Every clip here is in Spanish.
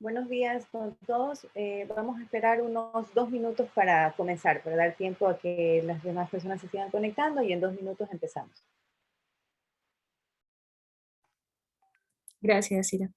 Buenos días con todos. Vamos a esperar unos 2 minutos para comenzar, para dar tiempo a que las demás personas se sigan conectando y en 2 minutos empezamos. Gracias, Sira.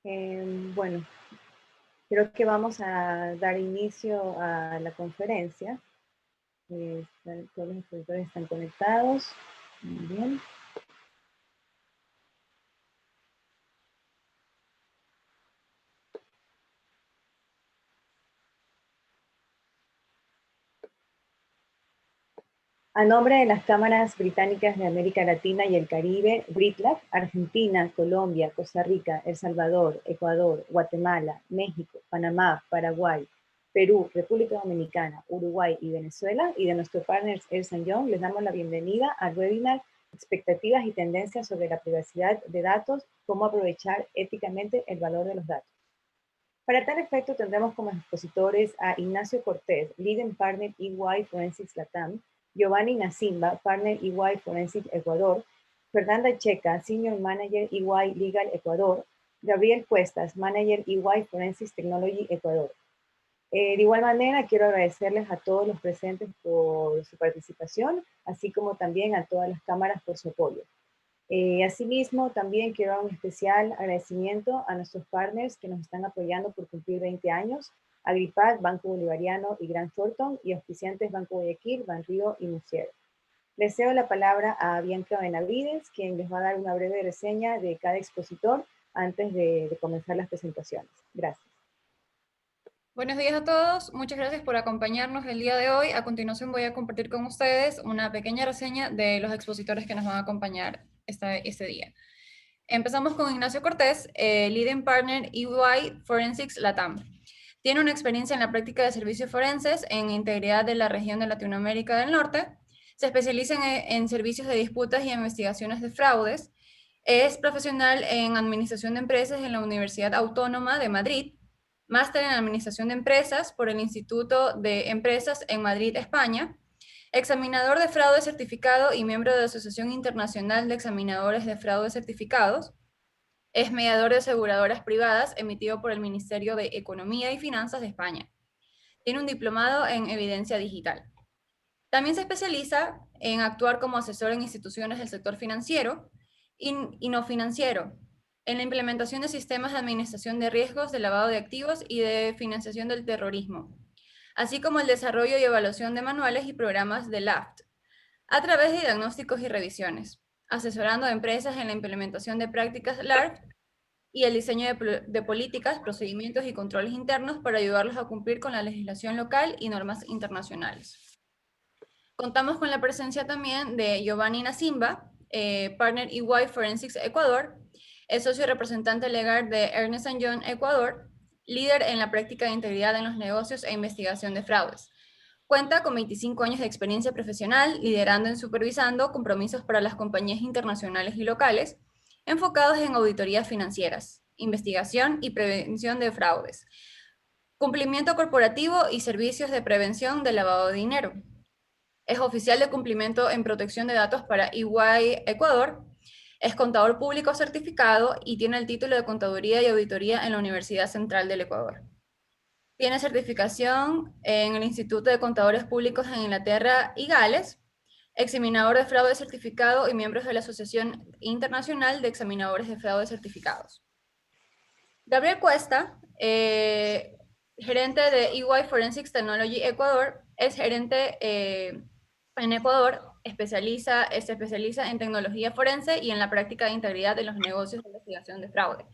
Bueno, creo que vamos a dar inicio a la conferencia. Todos los expositores están conectados. Muy bien. A nombre de las cámaras británicas de América Latina y el Caribe, BRITLAC, Argentina, Colombia, Costa Rica, El Salvador, Ecuador, Guatemala, México, Panamá, Paraguay, Perú, República Dominicana, Uruguay y Venezuela, y de nuestro partner Ernst Young, les damos la bienvenida al webinar Expectativas y tendencias sobre la privacidad de datos, cómo aprovechar éticamente el valor de los datos. Para tal efecto, tendremos como expositores a Ignacio Cortés, Leading Partner EY Forensics Latam, Giovanni Nacimba, Partner EY Forensics Ecuador, Fernanda Checa, Senior Manager EY Legal Ecuador, Gabriel Cuestas, Manager EY Forensics Technology Ecuador. De igual manera, quiero agradecerles a todos los presentes por su participación, así como también a todas las cámaras por su apoyo. Asimismo, también quiero dar un especial agradecimiento a nuestros partners que nos están apoyando por cumplir 20 años, Agripac, Banco Bolivariano y Grant Thornton, y auspiciantes Banco Guayaquil, Banrío y Musier. Les cedo la palabra a Bianca Benavides, quien les va a dar una breve reseña de cada expositor antes de comenzar las presentaciones. Gracias. Buenos días a todos, muchas gracias por acompañarnos el día de hoy. A continuación voy a compartir con ustedes una pequeña reseña de los expositores que nos van a acompañar este día. Empezamos con Ignacio Cortés, Leading Partner EY Forensics Latam. Tiene una experiencia en la práctica de servicios forenses en integridad de la región de Latinoamérica del Norte. Se especializa en servicios de disputas y investigaciones de fraudes. Es profesional en administración de empresas en la Universidad Autónoma de Madrid. Máster en Administración de Empresas por el Instituto de Empresas en Madrid, España. Examinador de fraude certificado y miembro de la Asociación Internacional de Examinadores de Fraude Certificados. Es mediador de aseguradoras privadas emitido por el Ministerio de Economía y Finanzas de España. Tiene un diplomado en evidencia digital. También se especializa en actuar como asesor en instituciones del sector financiero y no financiero, en la implementación de sistemas de administración de riesgos, de lavado de activos y de financiación del terrorismo, así como el desarrollo y evaluación de manuales y programas de LAFT, a través de diagnósticos y revisiones, asesorando a empresas en la implementación de prácticas LAFT y el diseño de políticas, procedimientos y controles internos para ayudarlos a cumplir con la legislación local y normas internacionales. Contamos con la presencia también de Giovanni Nasimba, partner EY Forensics Ecuador, es socio representante legal de Ernst & Young Ecuador, líder en la práctica de integridad en los negocios e investigación de fraudes. Cuenta con 25 años de experiencia profesional, liderando y supervisando compromisos para las compañías internacionales y locales, enfocados en auditorías financieras, investigación y prevención de fraudes, cumplimiento corporativo y servicios de prevención de lavado de dinero. Es oficial de cumplimiento en protección de datos para EY Ecuador, es contador público certificado y tiene el título de Contaduría y Auditoría en la Universidad Central del Ecuador. Tiene certificación en el Instituto de Contadores Públicos en Inglaterra y Gales, examinador de fraude certificado y miembro de la Asociación Internacional de Examinadores de Fraude Certificados. Gabriel Cuesta, gerente de EY Forensics Technology Ecuador, es gerente en Ecuador, se especializa en tecnología forense y en la práctica de integridad de los negocios de investigación de fraude.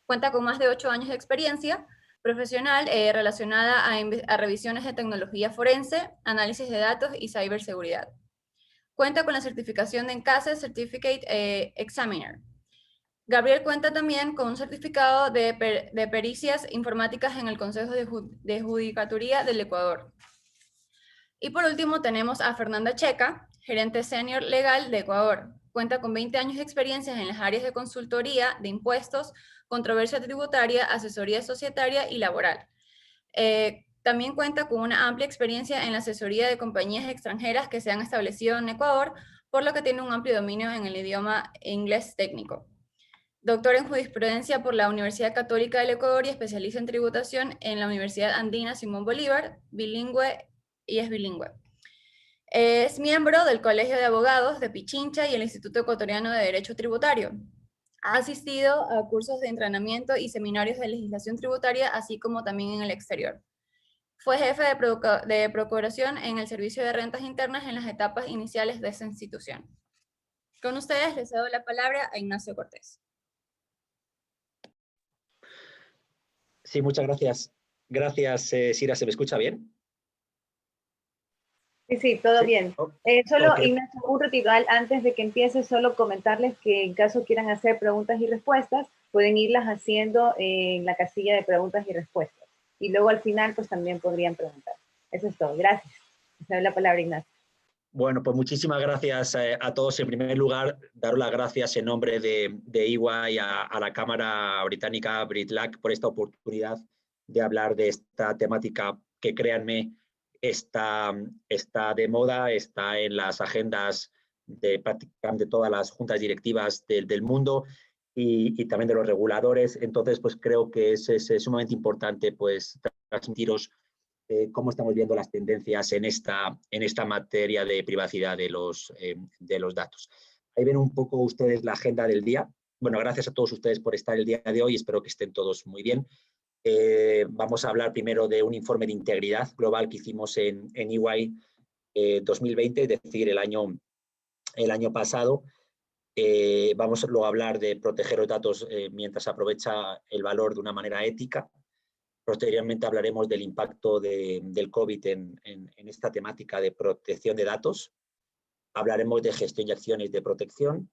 Cuenta con más de 8 años de experiencia profesional relacionada a revisiones de tecnología forense, análisis de datos y ciberseguridad. Cuenta con la certificación de ENCASE Certificate Examiner. Gabriel cuenta también con un certificado de pericias informáticas en el Consejo de Judicatura del Ecuador. Y por último tenemos a Fernanda Checa, gerente senior legal de Ecuador. Cuenta con 20 años de experiencia en las áreas de consultoría, de impuestos, controversia tributaria, asesoría societaria y laboral. También cuenta con una amplia experiencia en la asesoría de compañías extranjeras que se han establecido en Ecuador, por lo que tiene un amplio dominio en el idioma inglés técnico. Doctor en jurisprudencia por la Universidad Católica del Ecuador y especialista en tributación en la Universidad Andina Simón Bolívar, bilingüe y es bilingüe. Es miembro del Colegio de Abogados de Pichincha y el Instituto Ecuatoriano de Derecho Tributario. Ha asistido a cursos de entrenamiento y seminarios de legislación tributaria, así como también en el exterior. Fue jefe de procuración en el Servicio de Rentas Internas en las etapas iniciales de esa institución. Con ustedes les cedo la palabra a Ignacio Cortés. Sí, muchas gracias. Gracias, Sira. ¿Se me escucha bien? Sí, todo bien. Solo, Okay. Ignacio, un ratito antes de que empiece, solo comentarles que en caso quieran hacer preguntas y respuestas, pueden irlas haciendo en la casilla de preguntas y respuestas. Y luego al final, pues también podrían preguntar. Eso es todo. Gracias. Te doy la palabra, Ignacio. Bueno, pues muchísimas gracias a todos. En primer lugar, daros las gracias en nombre de EY a la Cámara Británica BritLAC por esta oportunidad de hablar de esta temática que, créanme, está de moda, está en las agendas de prácticamente todas las juntas directivas del mundo y también de los reguladores. Entonces, pues creo que es sumamente importante pues transmitiros cómo estamos viendo las tendencias en esta materia de privacidad de los datos. Ahí ven un poco ustedes la agenda del día. Bueno, gracias a todos ustedes por estar el día de hoy. Espero que estén todos muy bien. Vamos a hablar primero de un informe de integridad global que hicimos en EY 2020, es decir, el año pasado. Vamos luego a hablar de proteger los datos mientras aprovecha el valor de una manera ética. Posteriormente hablaremos del impacto del COVID en esta temática de protección de datos. Hablaremos de gestión y acciones de protección.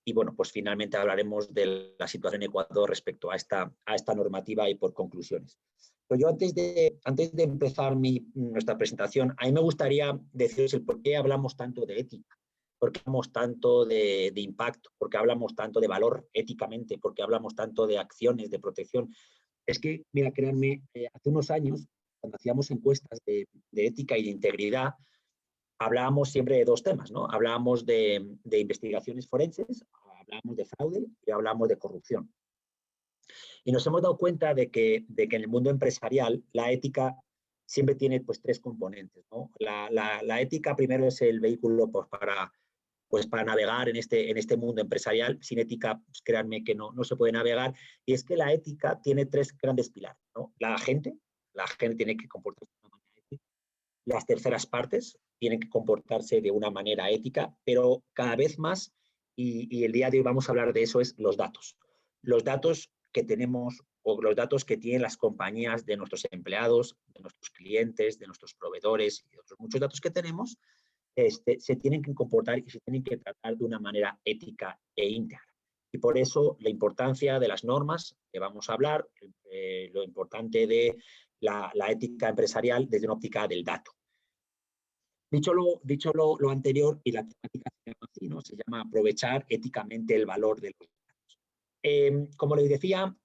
Y bueno, pues finalmente hablaremos de la situación en Ecuador respecto a esta normativa y por conclusiones. Pero yo antes de empezar nuestra presentación, a mí me gustaría deciros el por qué hablamos tanto de ética, por qué hablamos tanto de impacto, por qué hablamos tanto de valor éticamente, por qué hablamos tanto de acciones de protección. Es que, mira, créanme, hace unos años, cuando hacíamos encuestas de ética y de integridad, hablábamos siempre de dos temas, ¿no? Hablábamos de investigaciones forenses, hablábamos de fraude y hablábamos de corrupción. Y nos hemos dado cuenta de que en el mundo empresarial la ética siempre tiene pues tres componentes, ¿no? La ética primero es el vehículo para navegar en este mundo empresarial. Sin ética, pues créanme que no se puede navegar. Y es que la ética tiene tres grandes pilares, ¿no? La gente tiene que comportarse de una manera ética. Las terceras partes tienen que comportarse de una manera ética, pero cada vez más, y el día de hoy vamos a hablar de eso, es los datos. Los datos que tenemos o los datos que tienen las compañías de nuestros empleados, de nuestros clientes, de nuestros proveedores y de otros muchos datos que tenemos, se tienen que comportar y se tienen que tratar de una manera ética e íntegra. Y por eso la importancia de las normas que vamos a hablar, lo importante de la ética empresarial desde una óptica del dato. Dicho lo anterior, y la temática se llama así, ¿no? Se llama aprovechar éticamente el valor de los datos. Como les decía,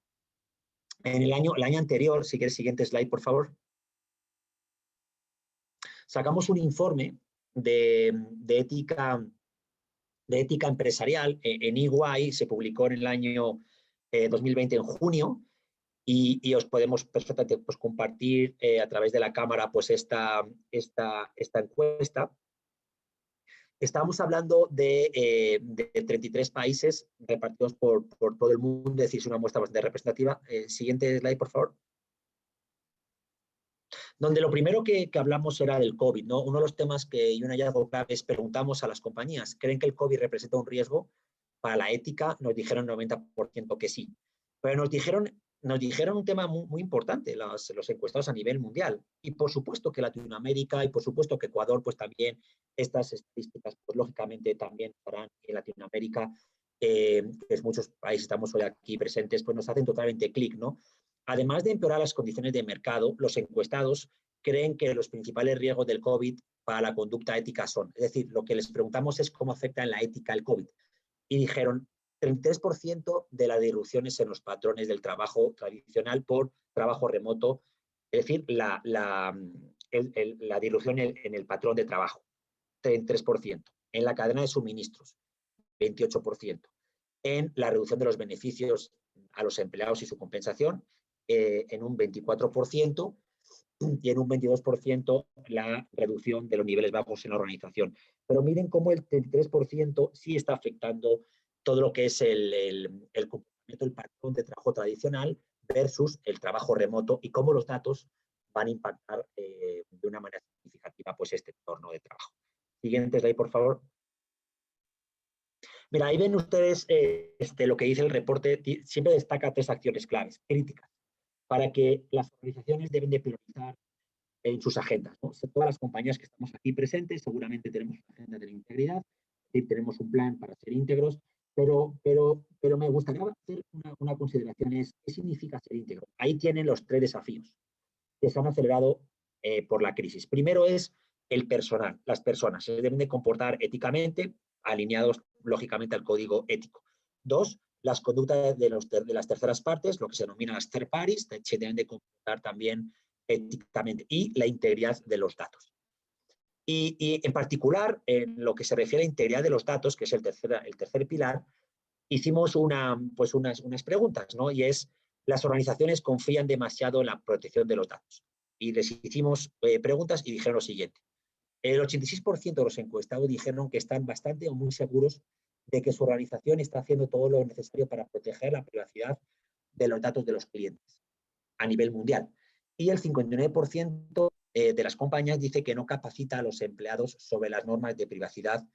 en el año anterior, si quieres, siguiente slide, por favor, sacamos un informe de ética empresarial en EY, se publicó en el año 2020, en junio, y os podemos perfectamente pues, compartir a través de la cámara pues, esta encuesta. Estamos hablando de 33 países repartidos por todo el mundo, es decir, es una muestra bastante representativa. Siguiente slide, por favor. Donde lo primero que hablamos era del COVID, ¿no? Uno de los temas y un hallazgo clave es preguntamos a las compañías, ¿creen que el COVID representa un riesgo para la ética? Nos dijeron 90% que sí. Pero nos dijeron un tema muy importante, los encuestados a nivel mundial. Y por supuesto que Latinoamérica y por supuesto que Ecuador, pues también estas estadísticas, pues lógicamente también estarán en Latinoamérica, que muchos países estamos hoy aquí presentes, pues nos hacen totalmente clic, ¿no? Además de empeorar las condiciones de mercado, los encuestados creen que los principales riesgos del COVID para la conducta ética son, es decir, lo que les preguntamos es cómo afecta en la ética el COVID. Y dijeron, 33% de las disrupciones en los patrones del trabajo tradicional por trabajo remoto, es decir, la disrupción en el patrón de trabajo, 33%. En la cadena de suministros, 28%. En la reducción de los beneficios a los empleados y su compensación, en un 24%, y en un 22% la reducción de los niveles bajos en la organización. Pero miren cómo el 33% sí está afectando todo lo que es el comportamiento, el patrón de trabajo tradicional versus el trabajo remoto y cómo los datos van a impactar de una manera significativa pues, este entorno de trabajo. Siguiente slide, por favor. Mira, ahí ven ustedes lo que dice el reporte, siempre destaca 3 acciones claves, críticas, para que las organizaciones deben de priorizar en sus agendas, ¿no? Todas las compañías que estamos aquí presentes seguramente tenemos una agenda de la integridad, tenemos un plan para ser íntegros, pero me gustaría hacer una consideración, ¿qué significa ser íntegro? Ahí tienen los 3 desafíos que se han acelerado por la crisis. Primero es el personal, las personas se deben de comportar éticamente, alineados lógicamente al código ético. 2, las conductas de las terceras partes, lo que se denomina las third parties, se deben de comportar también éticamente, y la integridad de los datos. Y en particular, en lo que se refiere a integridad de los datos, que es el tercer pilar, hicimos unas preguntas, ¿no? Y es, las organizaciones confían demasiado en la protección de los datos. Y les hicimos preguntas y dijeron lo siguiente. El 86% de los encuestados dijeron que están bastante o muy seguros de que su organización está haciendo todo lo necesario para proteger la privacidad de los datos de los clientes a nivel mundial. Y el 59% de las compañías dice que no capacita a los empleados sobre las normas de privacidad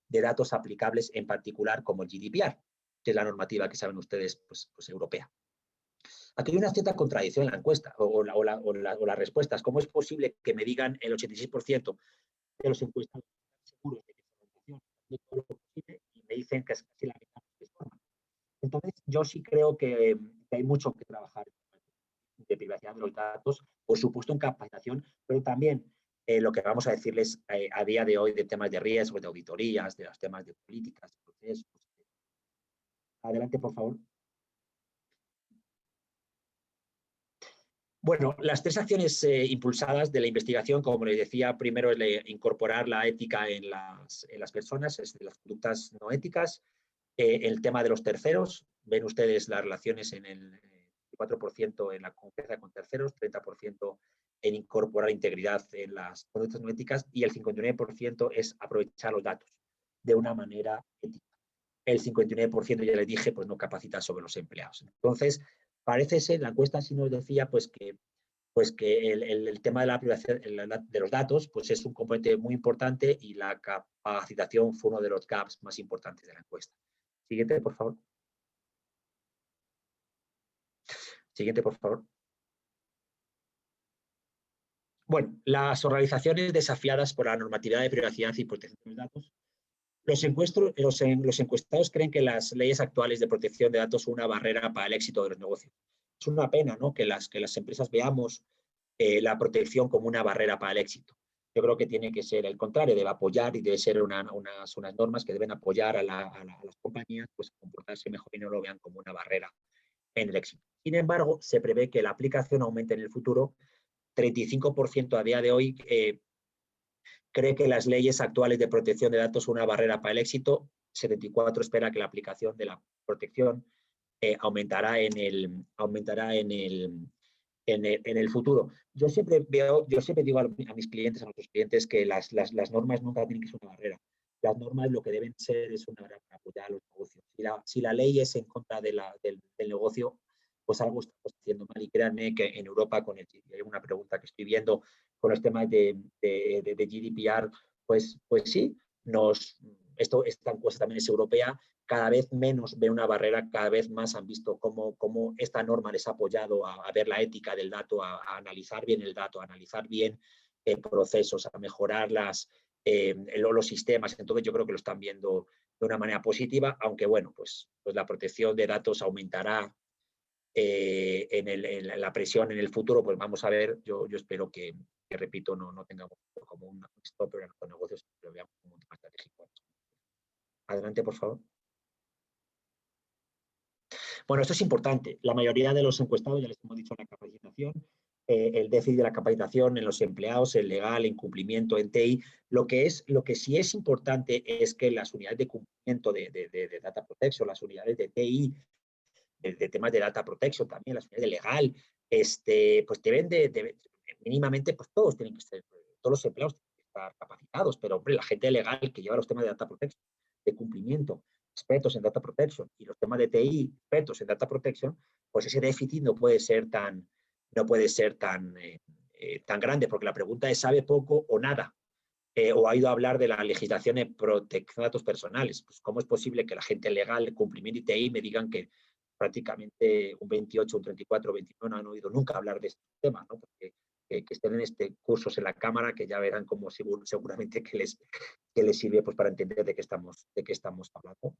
de datos aplicables, en particular como el GDPR, que es la normativa que saben ustedes pues europea. Aquí hay una cierta contradicción en la encuesta o las respuestas. ¿Cómo es posible que me digan el 86% de los encuestados seguros de que su organización hace todo lo posible y me dicen que es casi la mitad de forma? Entonces, yo sí creo que hay mucho que trabajar de privacidad de los datos, por supuesto en capacitación, pero también lo que vamos a decirles a día de hoy de temas de riesgo, de auditorías, de los temas de políticas, procesos. Adelante, por favor. Bueno, las 3 acciones impulsadas de la investigación, como les decía, primero es incorporar la ética en las personas, las conductas no éticas, el tema de los terceros, ven ustedes las relaciones en el 4% en la confianza con terceros, 30% en incorporar integridad en las conductas no éticas y el 59% es aprovechar los datos de una manera ética. El 59%, ya les dije, pues no capacita sobre los empleados. Entonces, parece ser, la encuesta sí nos decía pues que el tema de la privacidad de los datos pues es un componente muy importante y la capacitación fue uno de los gaps más importantes de la encuesta. Siguiente, por favor. Siguiente, por favor. Bueno, las organizaciones desafiadas por la normatividad de privacidad y protección de los datos. Los encuestados creen que las leyes actuales de protección de datos son una barrera para el éxito de los negocios. Es una pena, ¿no?, que las empresas veamos la protección como una barrera para el éxito. Yo creo que tiene que ser el contrario, debe apoyar y debe ser unas normas que deben apoyar a las compañías pues, a comportarse mejor y no lo vean como una barrera en el éxito. Sin embargo, se prevé que la aplicación aumente en el futuro. 35% a día de hoy cree que las leyes actuales de protección de datos son una barrera para el éxito. 74% espera que la aplicación de la protección aumentará en el futuro. Yo siempre digo a mis clientes, a nuestros clientes, que las normas nunca tienen que ser una barrera. Las normas lo que deben ser es una barrera para apoyar a los negocios. Si la ley es en contra del negocio, pues algo estamos haciendo mal. Y créanme que en Europa, hay una pregunta que estoy viendo con los temas de GDPR, pues sí, esta encuesta también es europea, cada vez menos ven una barrera, cada vez más han visto cómo esta norma les ha apoyado a ver la ética del dato, a analizar bien el dato, a analizar bien procesos, a mejorar los sistemas. Entonces yo creo que lo están viendo de una manera positiva, aunque bueno, pues la protección de datos aumentará en la presión en el futuro. Pues vamos a ver, yo espero que repito, no tengamos como un stopper en nuestros negocios, pero veamos como un tema estratégico. Adelante, por favor. Bueno, esto es importante. La mayoría de los encuestados, ya les hemos dicho, la capacitación, el déficit de la capacitación en los empleados, el legal, el incumplimiento en TI. Lo que sí es importante es que las unidades de cumplimiento de data protection, las unidades de TI, de temas de data protection también, las unidades de legal, pues mínimamente, pues todos tienen que ser, todos los empleados tienen que estar capacitados, pero hombre, la gente legal que lleva los temas de data protection, de cumplimiento, expertos en data protection, y los temas de TI, expertos en data protection, pues ese déficit no puede ser tan grande, porque la pregunta es, ¿sabe poco o nada? O ha ido a hablar de la legislación de protección de datos personales. Pues ¿cómo es posible que la gente legal de cumplimiento y TI me digan que prácticamente un 28, un 34, 29 no han oído nunca hablar de este tema, ¿no? Porque que estén en cursos en la Cámara, que ya verán cómo seguramente que les sirve pues, para entender de qué estamos hablando.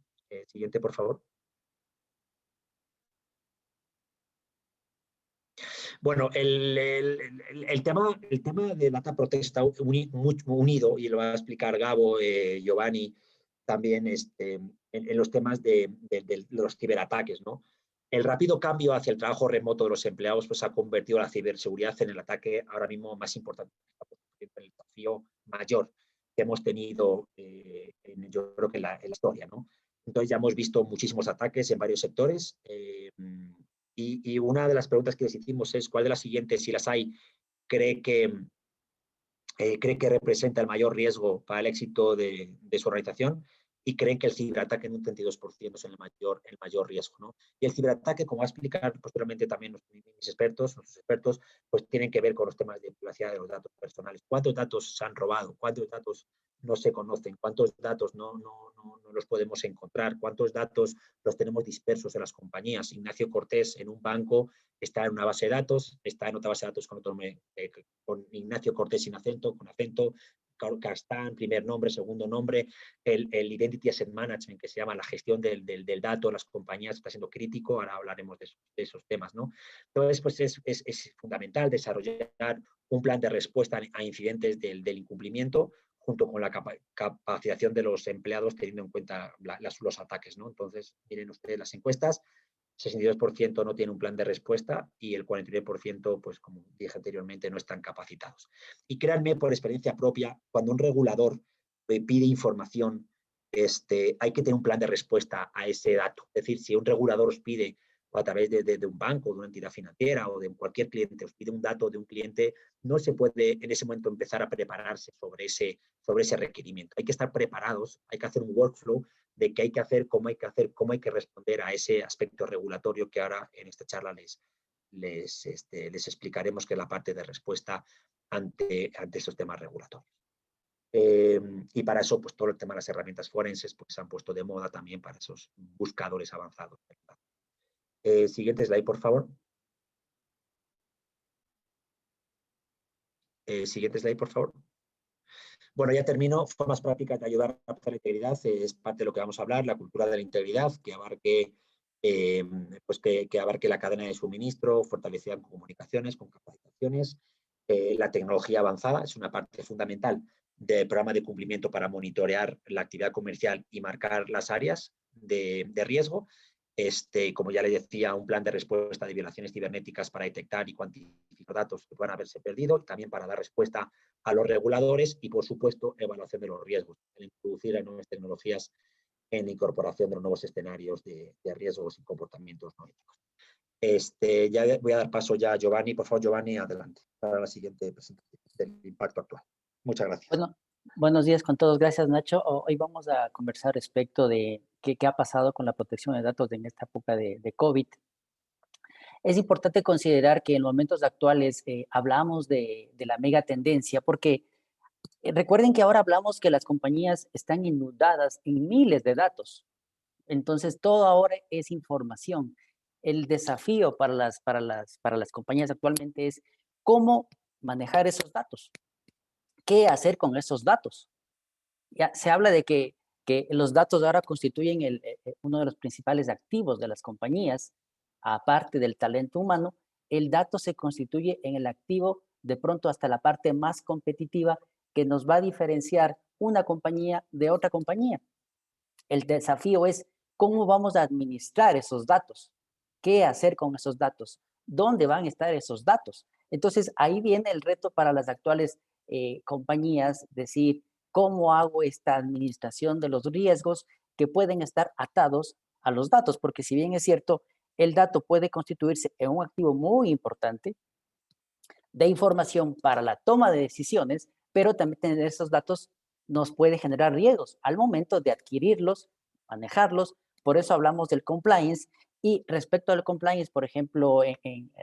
Siguiente, por favor. Bueno, el tema de data protection está muy unido, y lo va a explicar Gabo, Giovanni, también en los temas de los ciberataques, ¿no? El rápido cambio hacia el trabajo remoto de los empleados pues, ha convertido la ciberseguridad en el ataque ahora mismo más importante, el desafío mayor que hemos tenido, yo creo que en la historia, ¿no? Entonces ya hemos visto muchísimos ataques en varios sectores, y una de las preguntas que les hicimos es ¿cuál de las siguientes, si las hay, cree que representa el mayor riesgo para el éxito de su organización? Y creen que el ciberataque en un 32% es el mayor riesgo, ¿no? Y el ciberataque, como va a explicar posteriormente también nuestros expertos, pues tienen que ver con los temas de privacidad de los datos personales. ¿Cuántos datos se han robado? ¿Cuántos datos no se conocen? ¿Cuántos datos no los podemos encontrar? ¿Cuántos datos los tenemos dispersos en las compañías? Ignacio Cortés en un banco está en una base de datos, está en otra base de datos con Ignacio Cortés sin acento, con acento, Castán, primer nombre, segundo nombre, el Identity Asset Management, que se llama la gestión del dato en las compañías, está siendo crítico, ahora hablaremos de esos temas, ¿no? Entonces, pues es fundamental desarrollar un plan de respuesta a incidentes del incumplimiento, junto con la capacitación de los empleados, teniendo en cuenta los ataques, ¿no? Entonces, miren ustedes las encuestas, 62% no tiene un plan de respuesta y el 49%, pues como dije anteriormente, no están capacitados. Y créanme por experiencia propia, cuando un regulador pide información, hay que tener un plan de respuesta a ese dato. Es decir, si un regulador os pide, o a través de un banco, de una entidad financiera o de cualquier cliente, os pide un dato de un cliente, no se puede en ese momento empezar a prepararse sobre ese requerimiento. Hay que estar preparados, hay que hacer un workflow de qué hay que hacer, cómo hay que responder a ese aspecto regulatorio que ahora en esta charla les explicaremos, que es la parte de respuesta ante esos temas regulatorios. Y para eso, pues todo el tema de las herramientas forenses pues, se han puesto de moda también para esos buscadores avanzados. Siguiente slide, por favor. Siguiente slide, por favor. Bueno, ya termino. Formas prácticas de ayudar a la integridad es parte de lo que vamos a hablar, la cultura de la integridad, que abarque, pues que abarque la cadena de suministro, fortalecida con comunicaciones, con capacitaciones. La tecnología avanzada es una parte fundamental del programa de cumplimiento para monitorear la actividad comercial y marcar las áreas de riesgo. Como ya le decía, un plan de respuesta de violaciones cibernéticas para detectar y cuantificar datos que puedan haberse perdido, y también para dar respuesta a los reguladores y, por supuesto, evaluación de los riesgos, el introducir las nuevas tecnologías en la incorporación de los nuevos escenarios de riesgos y comportamientos no éticos. Ya voy a dar paso ya a Giovanni. Por favor, Giovanni, adelante para la siguiente presentación del impacto actual. Muchas gracias. Bueno, buenos días con todos. Gracias, Nacho. Hoy vamos a conversar respecto de qué ha pasado con la protección de datos en esta época de COVID. Es importante considerar que en momentos actuales hablamos de la mega tendencia porque recuerden que ahora hablamos que las compañías están inundadas en miles de datos. Entonces, todo ahora es información. El desafío para las compañías actualmente es cómo manejar esos datos. ¿Qué hacer con esos datos? Ya se habla de que los datos ahora constituyen uno de los principales activos de las compañías, aparte del talento humano. El dato se constituye en el activo de pronto hasta la parte más competitiva que nos va a diferenciar una compañía de otra compañía. El desafío es cómo vamos a administrar esos datos, qué hacer con esos datos, dónde van a estar esos datos. Entonces, ahí viene el reto para las actuales compañías, decir, ¿cómo hago esta administración de los riesgos que pueden estar atados a los datos? Porque si bien es cierto, el dato puede constituirse en un activo muy importante de información para la toma de decisiones, pero también tener esos datos nos puede generar riesgos al momento de adquirirlos, manejarlos. Por eso hablamos del compliance. Y respecto al compliance, por ejemplo,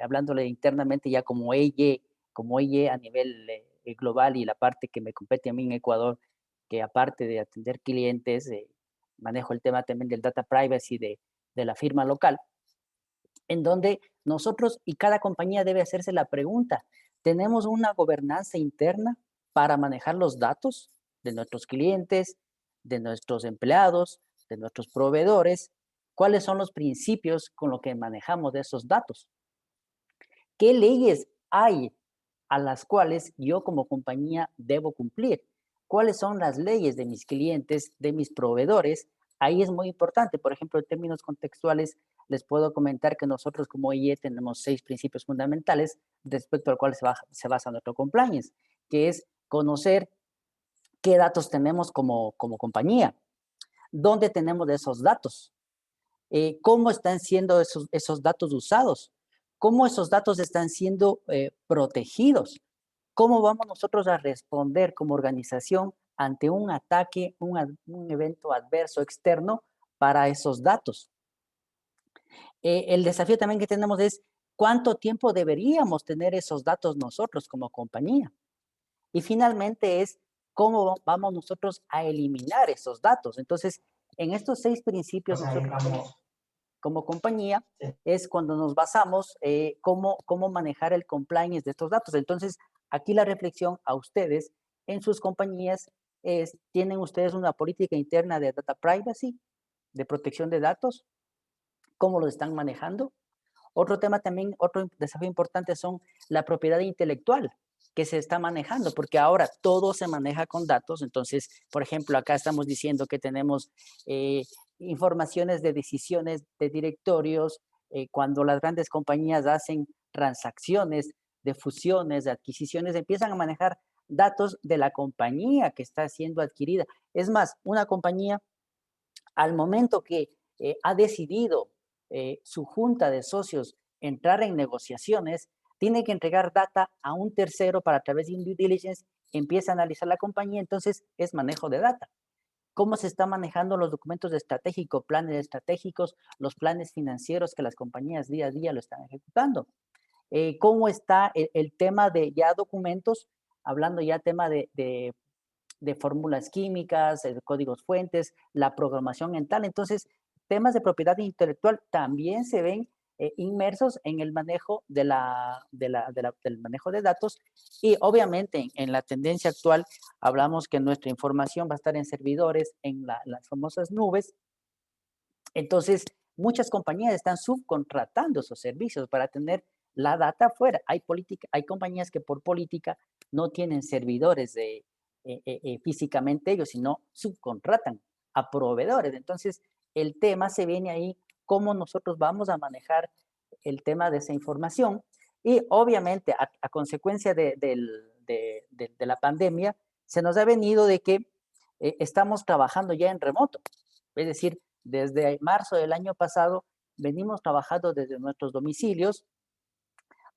hablándole internamente ya como EY a nivel global y la parte que me compete a mí en Ecuador, que aparte de atender clientes, manejo el tema también del data privacy de la firma local, en donde nosotros y cada compañía debe hacerse la pregunta, ¿tenemos una gobernanza interna para manejar los datos de nuestros clientes, de nuestros empleados, de nuestros proveedores? ¿Cuáles son los principios con los que manejamos de esos datos? ¿Qué leyes hay a las cuales yo como compañía debo cumplir? ¿Cuáles son las leyes de mis clientes, de mis proveedores? Ahí es muy importante. Por ejemplo, en términos contextuales, les puedo comentar que nosotros como IE tenemos 6 principios fundamentales respecto al cual se basa nuestro compliance, que es conocer qué datos tenemos como compañía, dónde tenemos esos datos, cómo están siendo esos datos usados, cómo esos datos están siendo protegidos, cómo vamos nosotros a responder como organización ante un ataque, un evento adverso externo para esos datos. El desafío también que tenemos es cuánto tiempo deberíamos tener esos datos nosotros como compañía. Y finalmente es cómo vamos nosotros a eliminar esos datos. Entonces, en estos 6 principios nosotros como compañía es cuando nos basamos cómo manejar el compliance de estos datos. Entonces, aquí la reflexión a ustedes en sus compañías es, ¿tienen ustedes una política interna de data privacy, de protección de datos? ¿Cómo lo están manejando? Otro tema también, otro desafío importante son la propiedad intelectual que se está manejando, porque ahora todo se maneja con datos. Entonces, por ejemplo, acá estamos diciendo que tenemos informaciones de decisiones de directorios, cuando las grandes compañías hacen transacciones de fusiones, de adquisiciones, empiezan a manejar datos de la compañía que está siendo adquirida. Es más, una compañía, al momento que ha decidido su junta de socios entrar en negociaciones, tiene que entregar data a un tercero para a través de un due diligence, empieza a analizar la compañía, entonces es manejo de data. ¿Cómo se están manejando los documentos estratégicos, planes estratégicos, los planes financieros que las compañías día a día lo están ejecutando? ¿Cómo está el tema de ya documentos, hablando ya tema de fórmulas químicas, de códigos fuentes, la programación en tal? Entonces, temas de propiedad intelectual también se ven inmersos en el manejo del manejo de datos, y obviamente en la tendencia actual hablamos que nuestra información va a estar en servidores, en las famosas nubes. Entonces, muchas compañías están subcontratando esos servicios para tener la data afuera. Hay compañías que por política no tienen servidores físicamente ellos, sino subcontratan a proveedores. Entonces, el tema se viene ahí, cómo nosotros vamos a manejar el tema de esa información. Y obviamente, a consecuencia de la pandemia, se nos ha venido de que estamos trabajando ya en remoto. Es decir, desde marzo del año pasado venimos trabajando desde nuestros domicilios,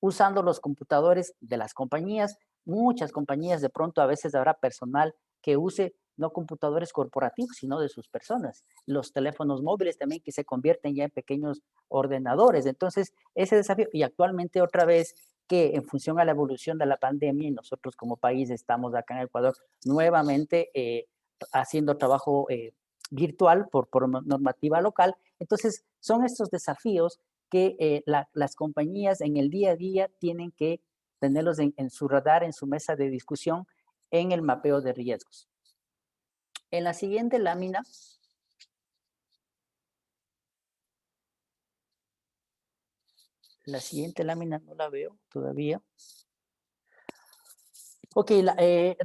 usando los computadores de las compañías. Muchas compañías, de pronto a veces habrá personal que use no computadores corporativos, sino de sus personas. Los teléfonos móviles también, que se convierten ya en pequeños ordenadores. Entonces, ese desafío, y actualmente otra vez que en función a la evolución de la pandemia, y nosotros como país estamos acá en Ecuador nuevamente haciendo trabajo virtual por normativa local. Entonces, son estos desafíos que las compañías en el día a día tienen que tenerlos en su radar, en su mesa de discusión, en el mapeo de riesgos. En la siguiente lámina, no la veo todavía. Ok,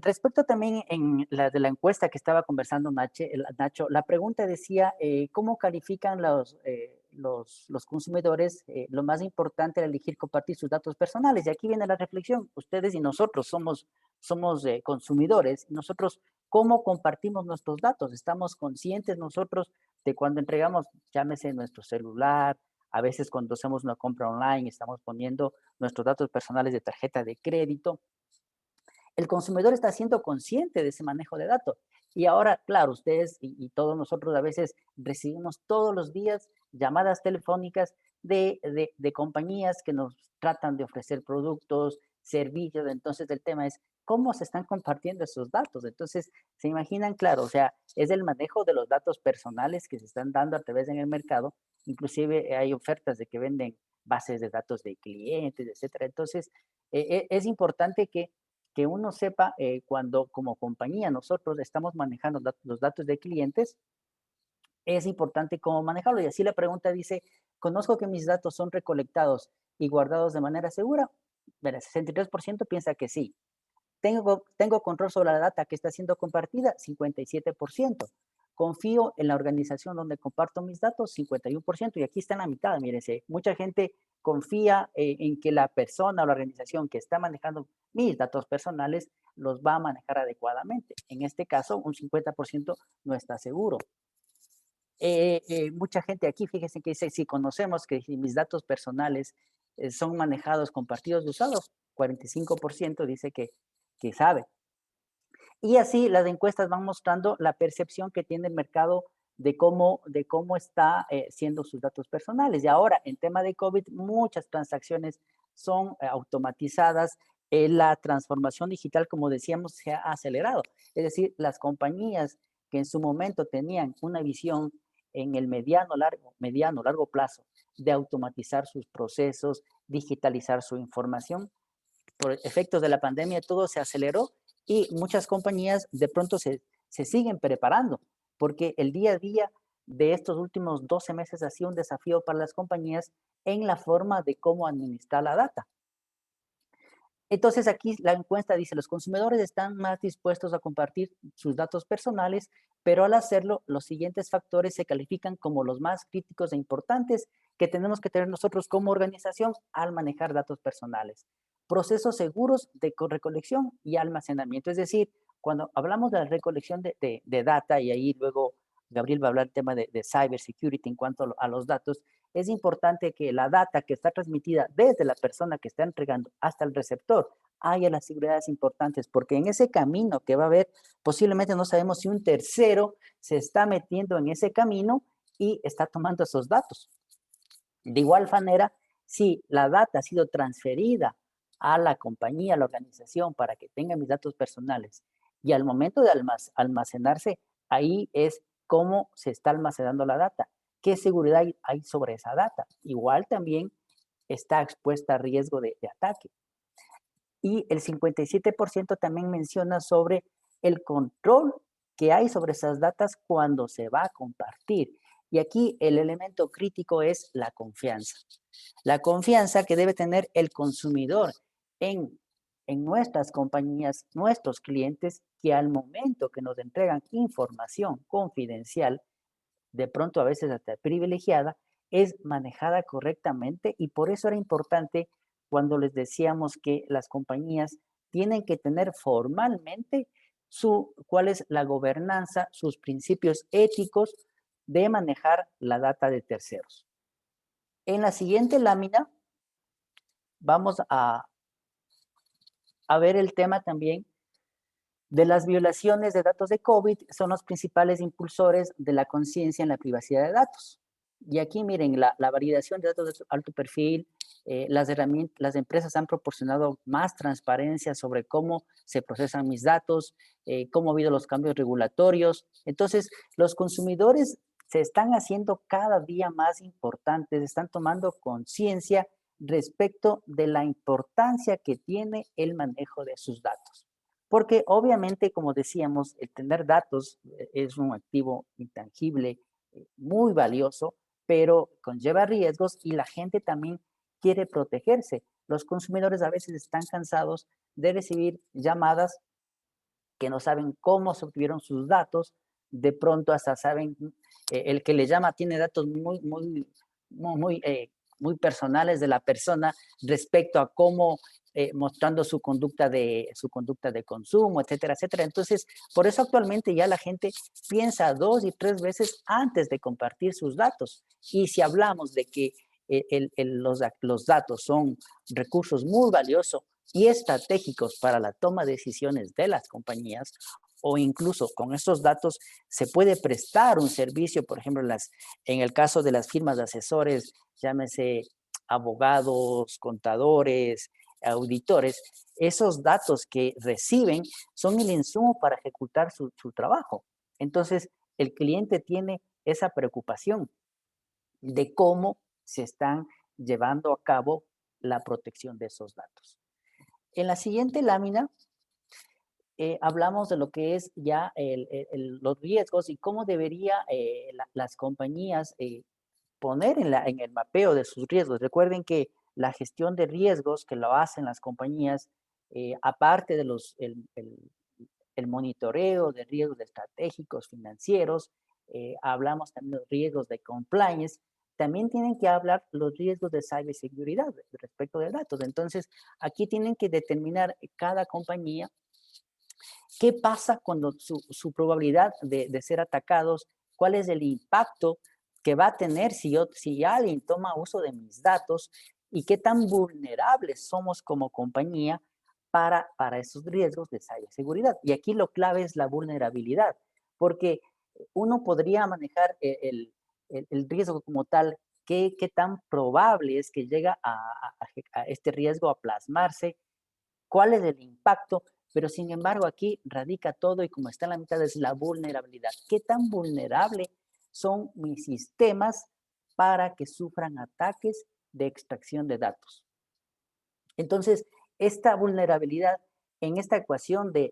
respecto también en la de la encuesta que estaba conversando Nacho, la pregunta decía, ¿cómo califican los consumidores lo más importante al elegir compartir sus datos personales? Y aquí viene la reflexión, ustedes y nosotros somos consumidores, nosotros, ¿cómo compartimos nuestros datos? ¿Estamos conscientes nosotros de cuando entregamos, llámese nuestro celular, a veces cuando hacemos una compra online, estamos poniendo nuestros datos personales de tarjeta de crédito? El consumidor está siendo consciente de ese manejo de datos. Y ahora, claro, ustedes y todos nosotros a veces recibimos todos los días llamadas telefónicas de compañías que nos tratan de ofrecer productos, servicios. Entonces, el tema es cómo se están compartiendo esos datos. Entonces, se imaginan, claro, o sea, es el manejo de los datos personales que se están dando a través en el mercado. Inclusive hay ofertas de que venden bases de datos de clientes, etcétera. Entonces, es importante que uno sepa cuando como compañía nosotros estamos manejando los datos de clientes, es importante cómo manejarlo. Y así la pregunta dice, ¿conozco que mis datos son recolectados y guardados de manera segura? Mira, 63% piensa que sí. ¿Tengo control sobre la data que está siendo compartida? 57%. Confío en la organización donde comparto mis datos, 51%. Y aquí está en la mitad, mírense. Mucha gente confía en que la persona o la organización que está manejando mis datos personales los va a manejar adecuadamente. En este caso, un 50% no está seguro. Mucha gente aquí, fíjense que dice, si conocemos que mis datos personales son manejados, compartidos y usados, 45% dice que sabe. Y así las encuestas van mostrando la percepción que tiene el mercado de cómo está siendo sus datos personales. Y ahora, en tema de COVID, muchas transacciones son automatizadas. La transformación digital, como decíamos, se ha acelerado. Es decir, las compañías que en su momento tenían una visión en el mediano, largo plazo de automatizar sus procesos, digitalizar su información, por efectos de la pandemia todo se aceleró y muchas compañías de pronto se siguen preparando, porque el día a día de estos últimos 12 meses ha sido un desafío para las compañías en la forma de cómo administrar la data. Entonces aquí la encuesta dice, los consumidores están más dispuestos a compartir sus datos personales, pero al hacerlo, los siguientes factores se califican como los más críticos e importantes que tenemos que tener nosotros como organización al manejar datos personales. Procesos seguros de recolección y almacenamiento. Es decir, cuando hablamos de la recolección de data, y ahí luego Gabriel va a hablar del tema de cybersecurity en cuanto a los datos, es importante que la data que está transmitida desde la persona que está entregando hasta el receptor haya las seguridades importantes, porque en ese camino que va a haber, posiblemente no sabemos si un tercero se está metiendo en ese camino y está tomando esos datos. De igual manera, si la data ha sido transferida a la compañía, a la organización, para que tenga mis datos personales, y al momento de almacenarse, ahí es cómo se está almacenando la data, ¿qué seguridad hay sobre esa data? Igual también está expuesta a riesgo de ataque. Y el 57% también menciona sobre el control que hay sobre esas datas cuando se va a compartir. Y aquí el elemento crítico es la confianza. La confianza que debe tener el consumidor en nuestras compañías, nuestros clientes, que al momento que nos entregan información confidencial, de pronto a veces hasta privilegiada, es manejada correctamente, y por eso era importante cuando les decíamos que las compañías tienen que tener formalmente cuál es la gobernanza, sus principios éticos de manejar la data de terceros. En la siguiente lámina vamos a ver el tema también de las violaciones de datos de COVID. Son los principales impulsores de la conciencia en la privacidad de datos. Y aquí miren, la validación de datos de alto perfil, las empresas han proporcionado más transparencia sobre cómo se procesan mis datos, cómo ha habido los cambios regulatorios. Entonces, los consumidores se están haciendo cada día más importantes, están tomando conciencia respecto de la importancia que tiene el manejo de sus datos. Porque obviamente, como decíamos, el tener datos es un activo intangible, muy valioso, pero conlleva riesgos y la gente también quiere protegerse. Los consumidores a veces están cansados de recibir llamadas que no saben cómo se obtuvieron sus datos. De pronto hasta saben, el que le llama tiene datos muy personales de la persona respecto a cómo, mostrando su conducta de consumo, etcétera, etcétera. Entonces, por eso actualmente ya la gente piensa 2 y 3 veces antes de compartir sus datos. Y si hablamos de que los datos son recursos muy valiosos y estratégicos para la toma de decisiones de las compañías, o incluso con estos datos se puede prestar un servicio, por ejemplo, en el caso de las firmas de asesores, llámese abogados, contadores, auditores, esos datos que reciben son el insumo para ejecutar su trabajo. Entonces, el cliente tiene esa preocupación de cómo se están llevando a cabo la protección de esos datos. En la siguiente lámina hablamos de lo que es ya los riesgos y cómo debería las compañías poner en el mapeo de sus riesgos. Recuerden que la gestión de riesgos que lo hacen las compañías, aparte de el monitoreo de riesgos estratégicos financieros, hablamos también de los riesgos de compliance, también tienen que hablar los riesgos de ciberseguridad respecto de datos. Entonces, aquí tienen que determinar cada compañía qué pasa cuando su probabilidad de ser atacados, cuál es el impacto que va a tener si alguien toma uso de mis datos, y qué tan vulnerables somos como compañía para esos riesgos de ciberseguridad. Y aquí lo clave es la vulnerabilidad, porque uno podría manejar el riesgo como tal, qué tan probable es que llega a este riesgo a plasmarse, cuál es el impacto, pero sin embargo aquí radica todo, y como está en la mitad es la vulnerabilidad. ¿Qué tan vulnerable son mis sistemas para que sufran ataques de extracción de datos? Entonces, esta vulnerabilidad en esta ecuación de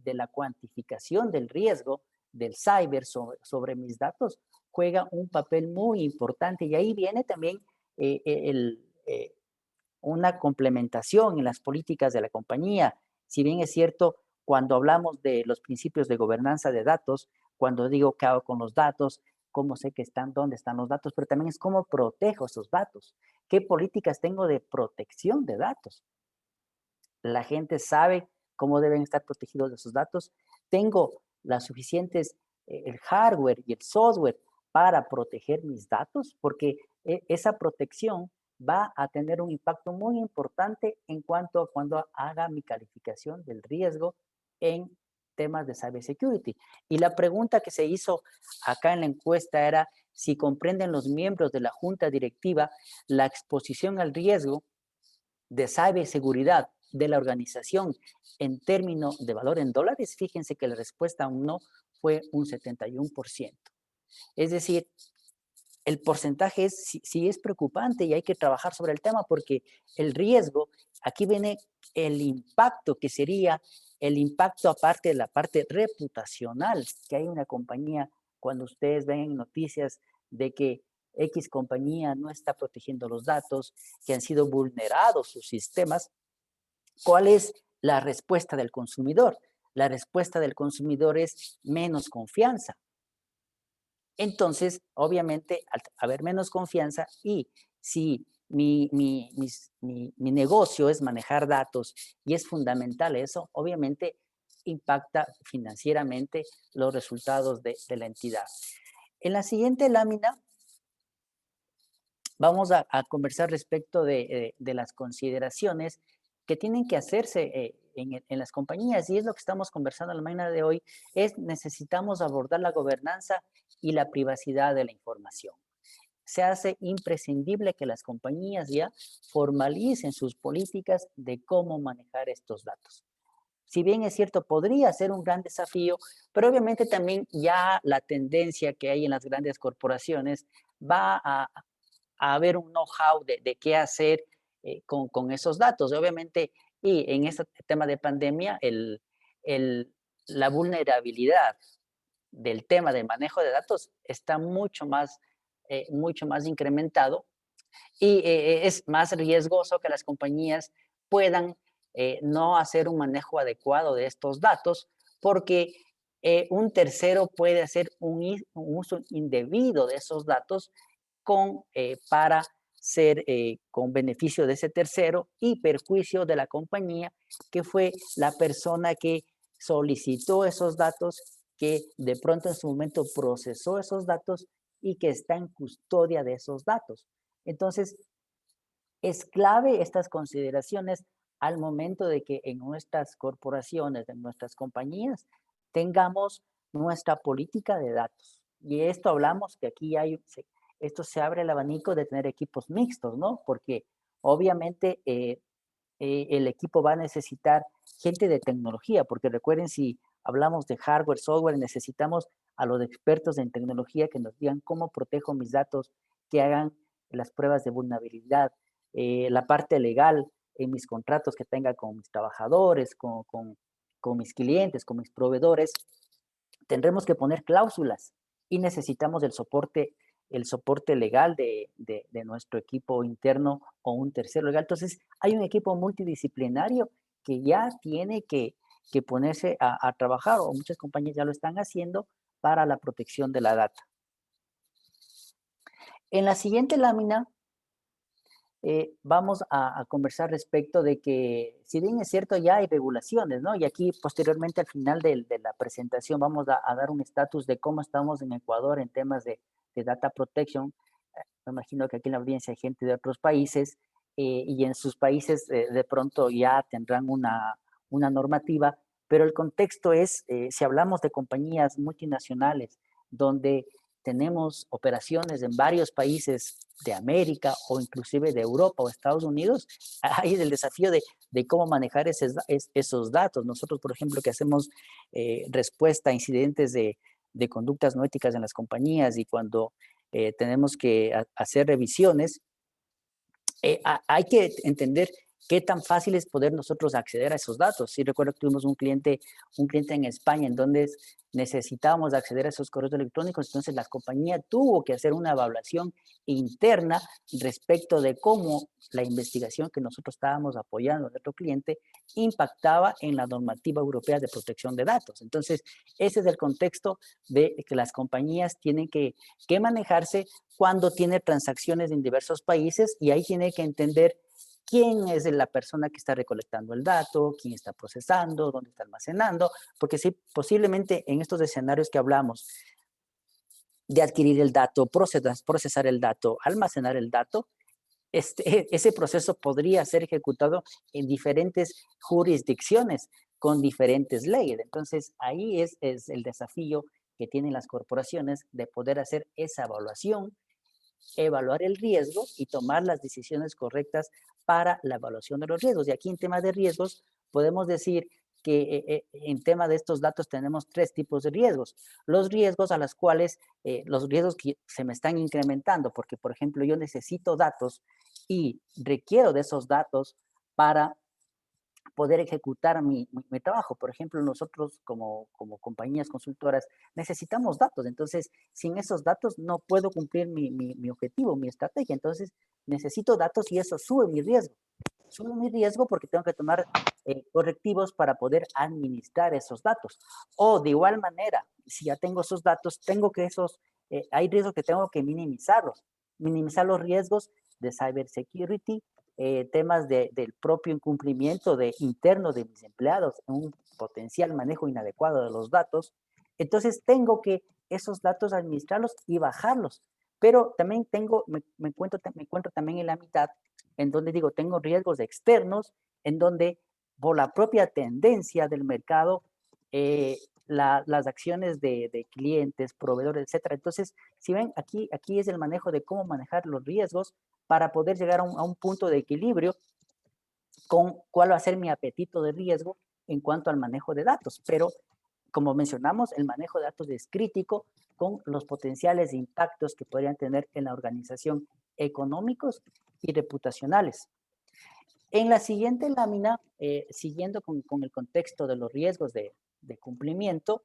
la cuantificación del riesgo del cyber sobre mis datos juega un papel muy importante, y ahí viene también una complementación en las políticas de la compañía. Si bien es cierto, cuando hablamos de los principios de gobernanza de datos, cuando digo qué hago con los datos, cómo sé que están, dónde están los datos, pero también es cómo protejo esos datos, qué políticas tengo de protección de datos. La gente sabe cómo deben estar protegidos esos datos. Tengo las suficientes, el hardware y el software para proteger mis datos, porque esa protección va a tener un impacto muy importante en cuanto a cuando haga mi calificación del riesgo en temas de cybersecurity. Y la pregunta que se hizo acá en la encuesta era si comprenden los miembros de la junta directiva la exposición al riesgo de ciberseguridad de la organización en términos de valor en dólares. Fíjense que la respuesta a un no fue un 71%. Es decir, el porcentaje sí es preocupante y hay que trabajar sobre el tema porque el riesgo, aquí viene el impacto que sería el impacto aparte de la parte reputacional que hay en una compañía cuando ustedes ven noticias de que X compañía no está protegiendo los datos, que han sido vulnerados sus sistemas. ¿Cuál es la respuesta del consumidor? La respuesta del consumidor es menos confianza. Entonces, obviamente, al haber menos confianza y si mi negocio es manejar datos y es fundamental eso, obviamente impacta financieramente los resultados de la entidad. En la siguiente lámina vamos a conversar respecto de las consideraciones que tienen que hacerse en las compañías, y es lo que estamos conversando la mañana de hoy, necesitamos abordar la gobernanza y la privacidad de la información. Se hace imprescindible que las compañías ya formalicen sus políticas de cómo manejar estos datos. Si bien es cierto, podría ser un gran desafío, pero obviamente también ya la tendencia que hay en las grandes corporaciones va a haber un know-how de qué hacer con esos datos. Obviamente, y en este tema de pandemia, la vulnerabilidad del tema de manejo de datos está mucho más incrementado y es más riesgoso que las compañías puedan no hacer un manejo adecuado de estos datos porque un tercero puede hacer un uso indebido de esos datos para ser con beneficio de ese tercero y perjuicio de la compañía, que fue la persona que solicitó esos datos, que de pronto en su momento procesó esos datos y que está en custodia de esos datos. Entonces, es clave estas consideraciones al momento de que en nuestras corporaciones, en nuestras compañías, tengamos nuestra política de datos. Y esto hablamos que aquí esto se abre el abanico de tener equipos mixtos, ¿no? Porque obviamente el equipo va a necesitar gente de tecnología, porque recuerden, si hablamos de hardware, software, necesitamos a los expertos en tecnología que nos digan cómo protejo mis datos, que hagan las pruebas de vulnerabilidad, la parte legal en mis contratos que tenga con mis trabajadores, con mis clientes, con mis proveedores. Tendremos que poner cláusulas y necesitamos el soporte legal de nuestro equipo interno o un tercero legal. Entonces, hay un equipo multidisciplinario que ya tiene que ponerse a trabajar, o muchas compañías ya lo están haciendo, para la protección de la data. En la siguiente lámina vamos a conversar respecto de que, si bien es cierto, ya hay regulaciones, ¿no? Y aquí posteriormente al final de la presentación vamos a dar un estatus de cómo estamos en Ecuador en temas de data protection. Me imagino que aquí en la audiencia hay gente de otros países y en sus países de pronto ya tendrán una normativa, pero el contexto es, si hablamos de compañías multinacionales donde tenemos operaciones en varios países de América o inclusive de Europa o Estados Unidos, hay el desafío de cómo manejar esos datos. Nosotros, por ejemplo, que hacemos respuesta a incidentes de conductas no éticas en las compañías y cuando tenemos que hacer revisiones, hay que entender qué tan fácil es poder nosotros acceder a esos datos. Sí, recuerdo que tuvimos un cliente en España en donde necesitábamos acceder a esos correos electrónicos, entonces la compañía tuvo que hacer una evaluación interna respecto de cómo la investigación que nosotros estábamos apoyando a nuestro cliente impactaba en la normativa europea de protección de datos. Entonces, ese es el contexto de que las compañías tienen que manejarse cuando tiene transacciones en diversos países, y ahí tiene que entender quién es la persona que está recolectando el dato, quién está procesando, dónde está almacenando, porque sí, posiblemente en estos escenarios que hablamos de adquirir el dato, procesar el dato, almacenar el dato, ese proceso podría ser ejecutado en diferentes jurisdicciones con diferentes leyes. Entonces, ahí es el desafío que tienen las corporaciones de poder hacer esa evaluación, evaluar el riesgo y tomar las decisiones correctas para la evaluación de los riesgos. Y aquí en temas de riesgos podemos decir que en tema de estos datos tenemos 3 tipos de riesgos. Los riesgos a los cuales, los riesgos que se me están incrementando, porque por ejemplo yo necesito datos y requiero de esos datos para poder ejecutar mi trabajo. Por ejemplo, nosotros como compañías consultoras necesitamos datos, entonces sin esos datos no puedo cumplir mi objetivo, mi estrategia, entonces necesito datos y eso sube mi riesgo. Sube mi riesgo porque tengo que tomar correctivos para poder administrar esos datos. O de igual manera, si ya tengo esos datos, hay riesgos que tengo que minimizarlos. Minimizar los riesgos de cybersecurity, temas del propio incumplimiento interno de mis empleados, un potencial manejo inadecuado de los datos. Entonces tengo que esos datos administrarlos y bajarlos. Pero también me encuentro también en la mitad, en donde digo, tengo riesgos externos, en donde por la propia tendencia del mercado, las acciones de clientes, proveedores, etcétera. Entonces, si ven, aquí es el manejo de cómo manejar los riesgos para poder llegar a un punto de equilibrio con cuál va a ser mi apetito de riesgo en cuanto al manejo de datos. Pero, como mencionamos, el manejo de datos es crítico con los potenciales impactos que podrían tener en la organización económicos y reputacionales. En la siguiente lámina, siguiendo con el contexto de los riesgos de cumplimiento,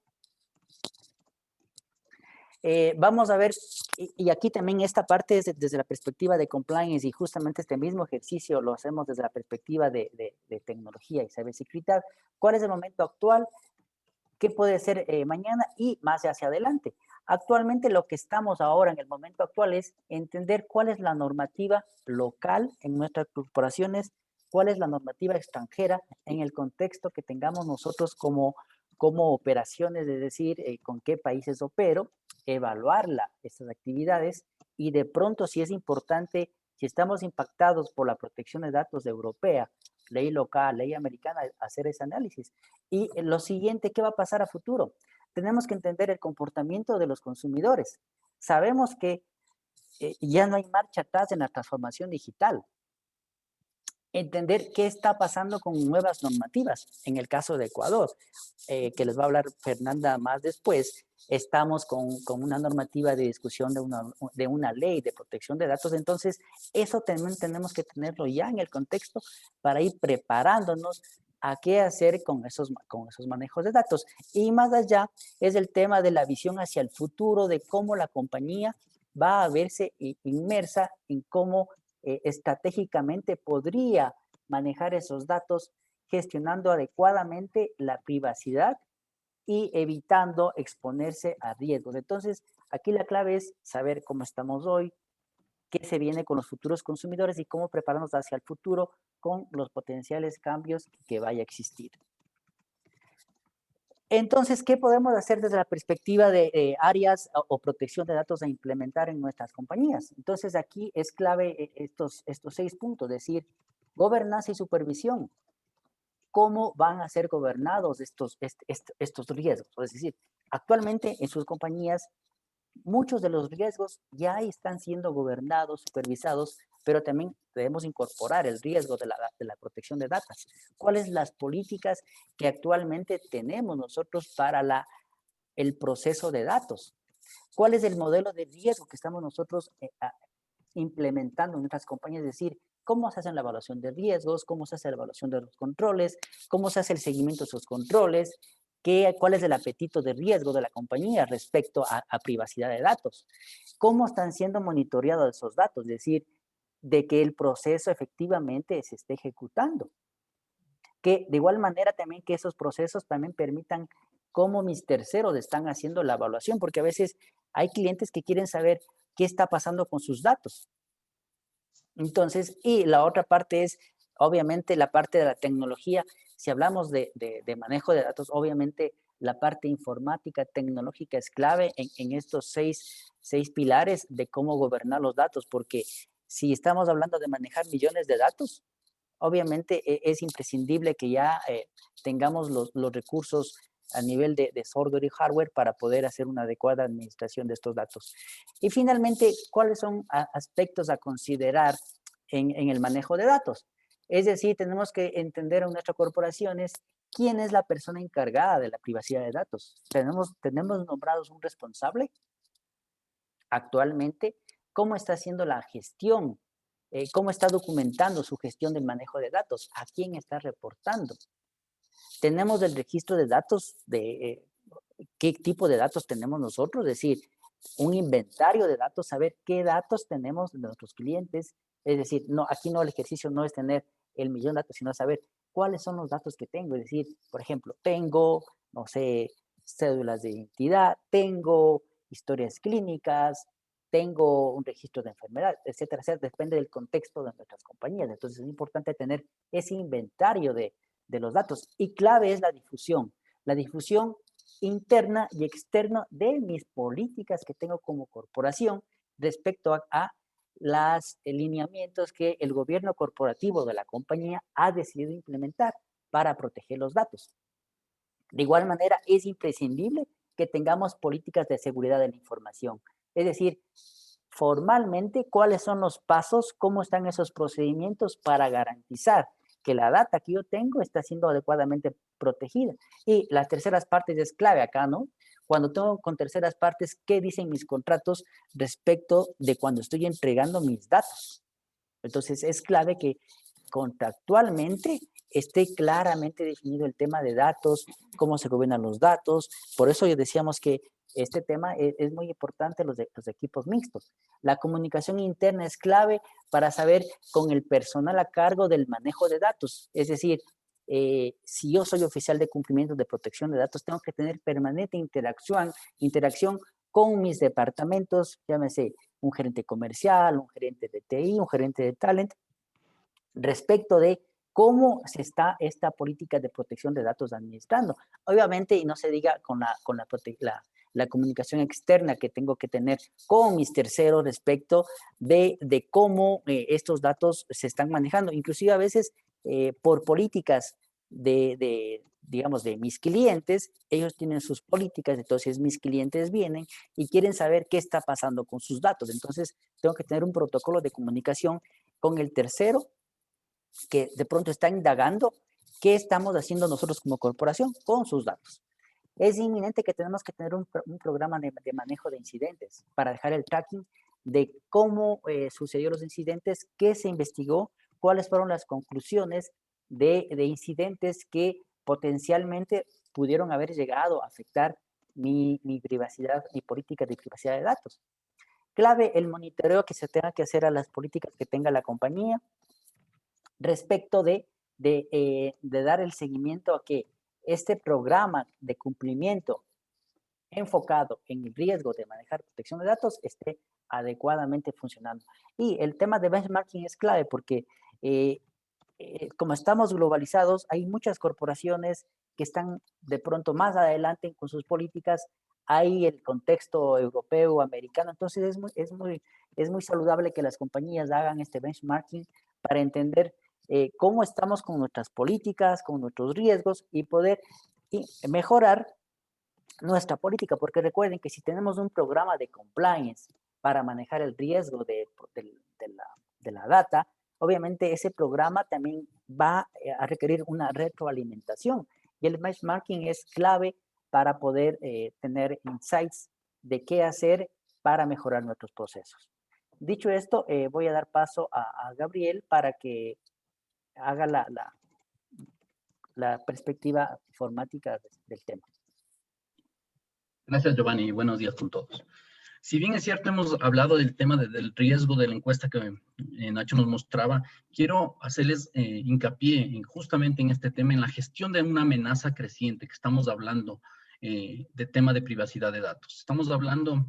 vamos a ver, y aquí también esta parte es desde la perspectiva de compliance, y justamente este mismo ejercicio lo hacemos desde la perspectiva de tecnología y ciberseguridad. ¿Cuál es el momento actual? ¿Qué puede ser mañana y más hacia adelante? Actualmente lo que estamos ahora en el momento actual es entender cuál es la normativa local en nuestras corporaciones, cuál es la normativa extranjera en el contexto que tengamos nosotros como operaciones, es decir, con qué países opero, evaluar estas actividades y de pronto si es importante, si estamos impactados por la protección de datos europea, ley local, ley americana, hacer ese análisis. Y lo siguiente, ¿qué va a pasar a futuro? Tenemos que entender el comportamiento de los consumidores. Sabemos que ya no hay marcha atrás en la transformación digital. Entender qué está pasando con nuevas normativas. En el caso de Ecuador, que les va a hablar Fernanda más después, estamos con una normativa de discusión de una ley de protección de datos. Entonces, eso también tenemos que tenerlo ya en el contexto para ir preparándonos a qué hacer con esos manejos de datos. Y más allá es el tema de la visión hacia el futuro, de cómo la compañía va a verse inmersa en cómo estratégicamente podría manejar esos datos gestionando adecuadamente la privacidad y evitando exponerse a riesgos. Entonces, aquí la clave es saber cómo estamos hoy, qué se viene con los futuros consumidores y cómo prepararnos hacia el futuro con los potenciales cambios que vaya a existir. Entonces, ¿qué podemos hacer desde la perspectiva de áreas o protección de datos a implementar en nuestras compañías? Entonces, aquí es clave estos 6 puntos, es decir, gobernanza y supervisión. ¿Cómo van a ser gobernados estos riesgos? Es decir, actualmente en sus compañías, muchos de los riesgos ya están siendo gobernados, supervisados, pero también debemos incorporar el riesgo de la protección de datos. ¿Cuáles las políticas que actualmente tenemos nosotros para el proceso de datos? ¿Cuál es el modelo de riesgo que estamos nosotros implementando en nuestras compañías? Es decir, ¿cómo se hace la evaluación de riesgos? ¿Cómo se hace la evaluación de los controles? ¿Cómo se hace el seguimiento de esos controles? ¿Cuál es el apetito de riesgo de la compañía respecto a privacidad de datos? ¿Cómo están siendo monitoreados esos datos? Es decir, de que el proceso efectivamente se esté ejecutando. Que de igual manera también que esos procesos también permitan cómo mis terceros están haciendo la evaluación, porque a veces hay clientes que quieren saber qué está pasando con sus datos. Entonces, y la otra parte es, obviamente, la parte de la tecnología. Si hablamos de manejo de datos, obviamente la parte informática, tecnológica es clave en estos seis pilares de cómo gobernar los datos, porque si estamos hablando de manejar millones de datos, obviamente es imprescindible que ya tengamos los recursos a nivel de software y hardware para poder hacer una adecuada administración de estos datos. Y finalmente, ¿cuáles son aspectos a considerar en el manejo de datos? Es decir, tenemos que entender en nuestras corporaciones ¿quién es la persona encargada de la privacidad de datos? ¿Tenemos nombrados un responsable? Actualmente, ¿cómo está haciendo la gestión? ¿Cómo está documentando su gestión del manejo de datos? ¿A quién está reportando? Tenemos el registro de datos de qué tipo de datos tenemos nosotros, es decir, un inventario de datos, saber qué datos tenemos de nuestros clientes. Es decir, no, aquí no, el ejercicio no es tener el millón de datos, sino saber cuáles son los datos que tengo. Es decir, por ejemplo, tengo, no sé, cédulas de identidad, tengo historias clínicas, tengo un registro de enfermedad, etcétera, etcétera. Depende del contexto de nuestras compañías. Entonces es importante tener ese inventario de los datos. Y clave es la difusión. La difusión interna y externa de mis políticas que tengo como corporación respecto a los lineamientos que el gobierno corporativo de la compañía ha decidido implementar para proteger los datos. De igual manera, es imprescindible que tengamos políticas de seguridad de la información. Es decir, formalmente, ¿cuáles son los pasos? ¿Cómo están esos procedimientos para garantizar que la data que yo tengo está siendo adecuadamente protegida? Y las terceras partes es clave acá, ¿no? Cuando tengo con terceras partes, ¿qué dicen mis contratos respecto de cuando estoy entregando mis datos? Entonces, es clave que contractualmente esté claramente definido el tema de datos, cómo se gobiernan los datos. Por eso ya decíamos que este tema es muy importante, los equipos mixtos. La comunicación interna es clave para saber con el personal a cargo del manejo de datos. Es decir, si yo soy oficial de cumplimiento de protección de datos, tengo que tener permanente interacción con mis departamentos, llámese un gerente comercial, un gerente de TI, un gerente de talent, respecto de cómo se está esta política de protección de datos administrando. Obviamente, y no se diga con la comunicación externa que tengo que tener con mis terceros respecto de cómo estos datos se están manejando. Inclusive a veces por políticas digamos, de mis clientes, ellos tienen sus políticas, entonces mis clientes vienen y quieren saber qué está pasando con sus datos. Entonces, tengo que tener un protocolo de comunicación con el tercero que de pronto está indagando qué estamos haciendo nosotros como corporación con sus datos. Es inminente que tenemos que tener un programa de manejo de incidentes para dejar el tracking de cómo sucedió los incidentes, qué se investigó, cuáles fueron las conclusiones de incidentes que potencialmente pudieron haber llegado a afectar mi privacidad, mi política de privacidad de datos. Clave el monitoreo que se tenga que hacer a las políticas que tenga la compañía, respecto de dar el seguimiento a que este programa de cumplimiento enfocado en el riesgo de manejar protección de datos esté adecuadamente funcionando. Y el tema de benchmarking es clave porque como estamos globalizados, hay muchas corporaciones que están de pronto más adelante con sus políticas, hay el contexto europeo, americano, entonces es muy saludable que las compañías hagan este benchmarking para entender cómo estamos con nuestras políticas, con nuestros riesgos y poder mejorar nuestra política, porque recuerden que si tenemos un programa de compliance para manejar el riesgo de la data, obviamente ese programa también va a requerir una retroalimentación y el benchmarking es clave para poder tener insights de qué hacer para mejorar nuestros procesos. Dicho esto, voy a dar paso a Gabriel para que haga la perspectiva informática del tema. Gracias, Giovanni, y buenos días con todos. Si bien es cierto, hemos hablado del tema del riesgo de la encuesta que Nacho nos mostraba, quiero hacerles hincapié justamente en este tema, en la gestión de una amenaza creciente que estamos hablando de tema de privacidad de datos. Estamos hablando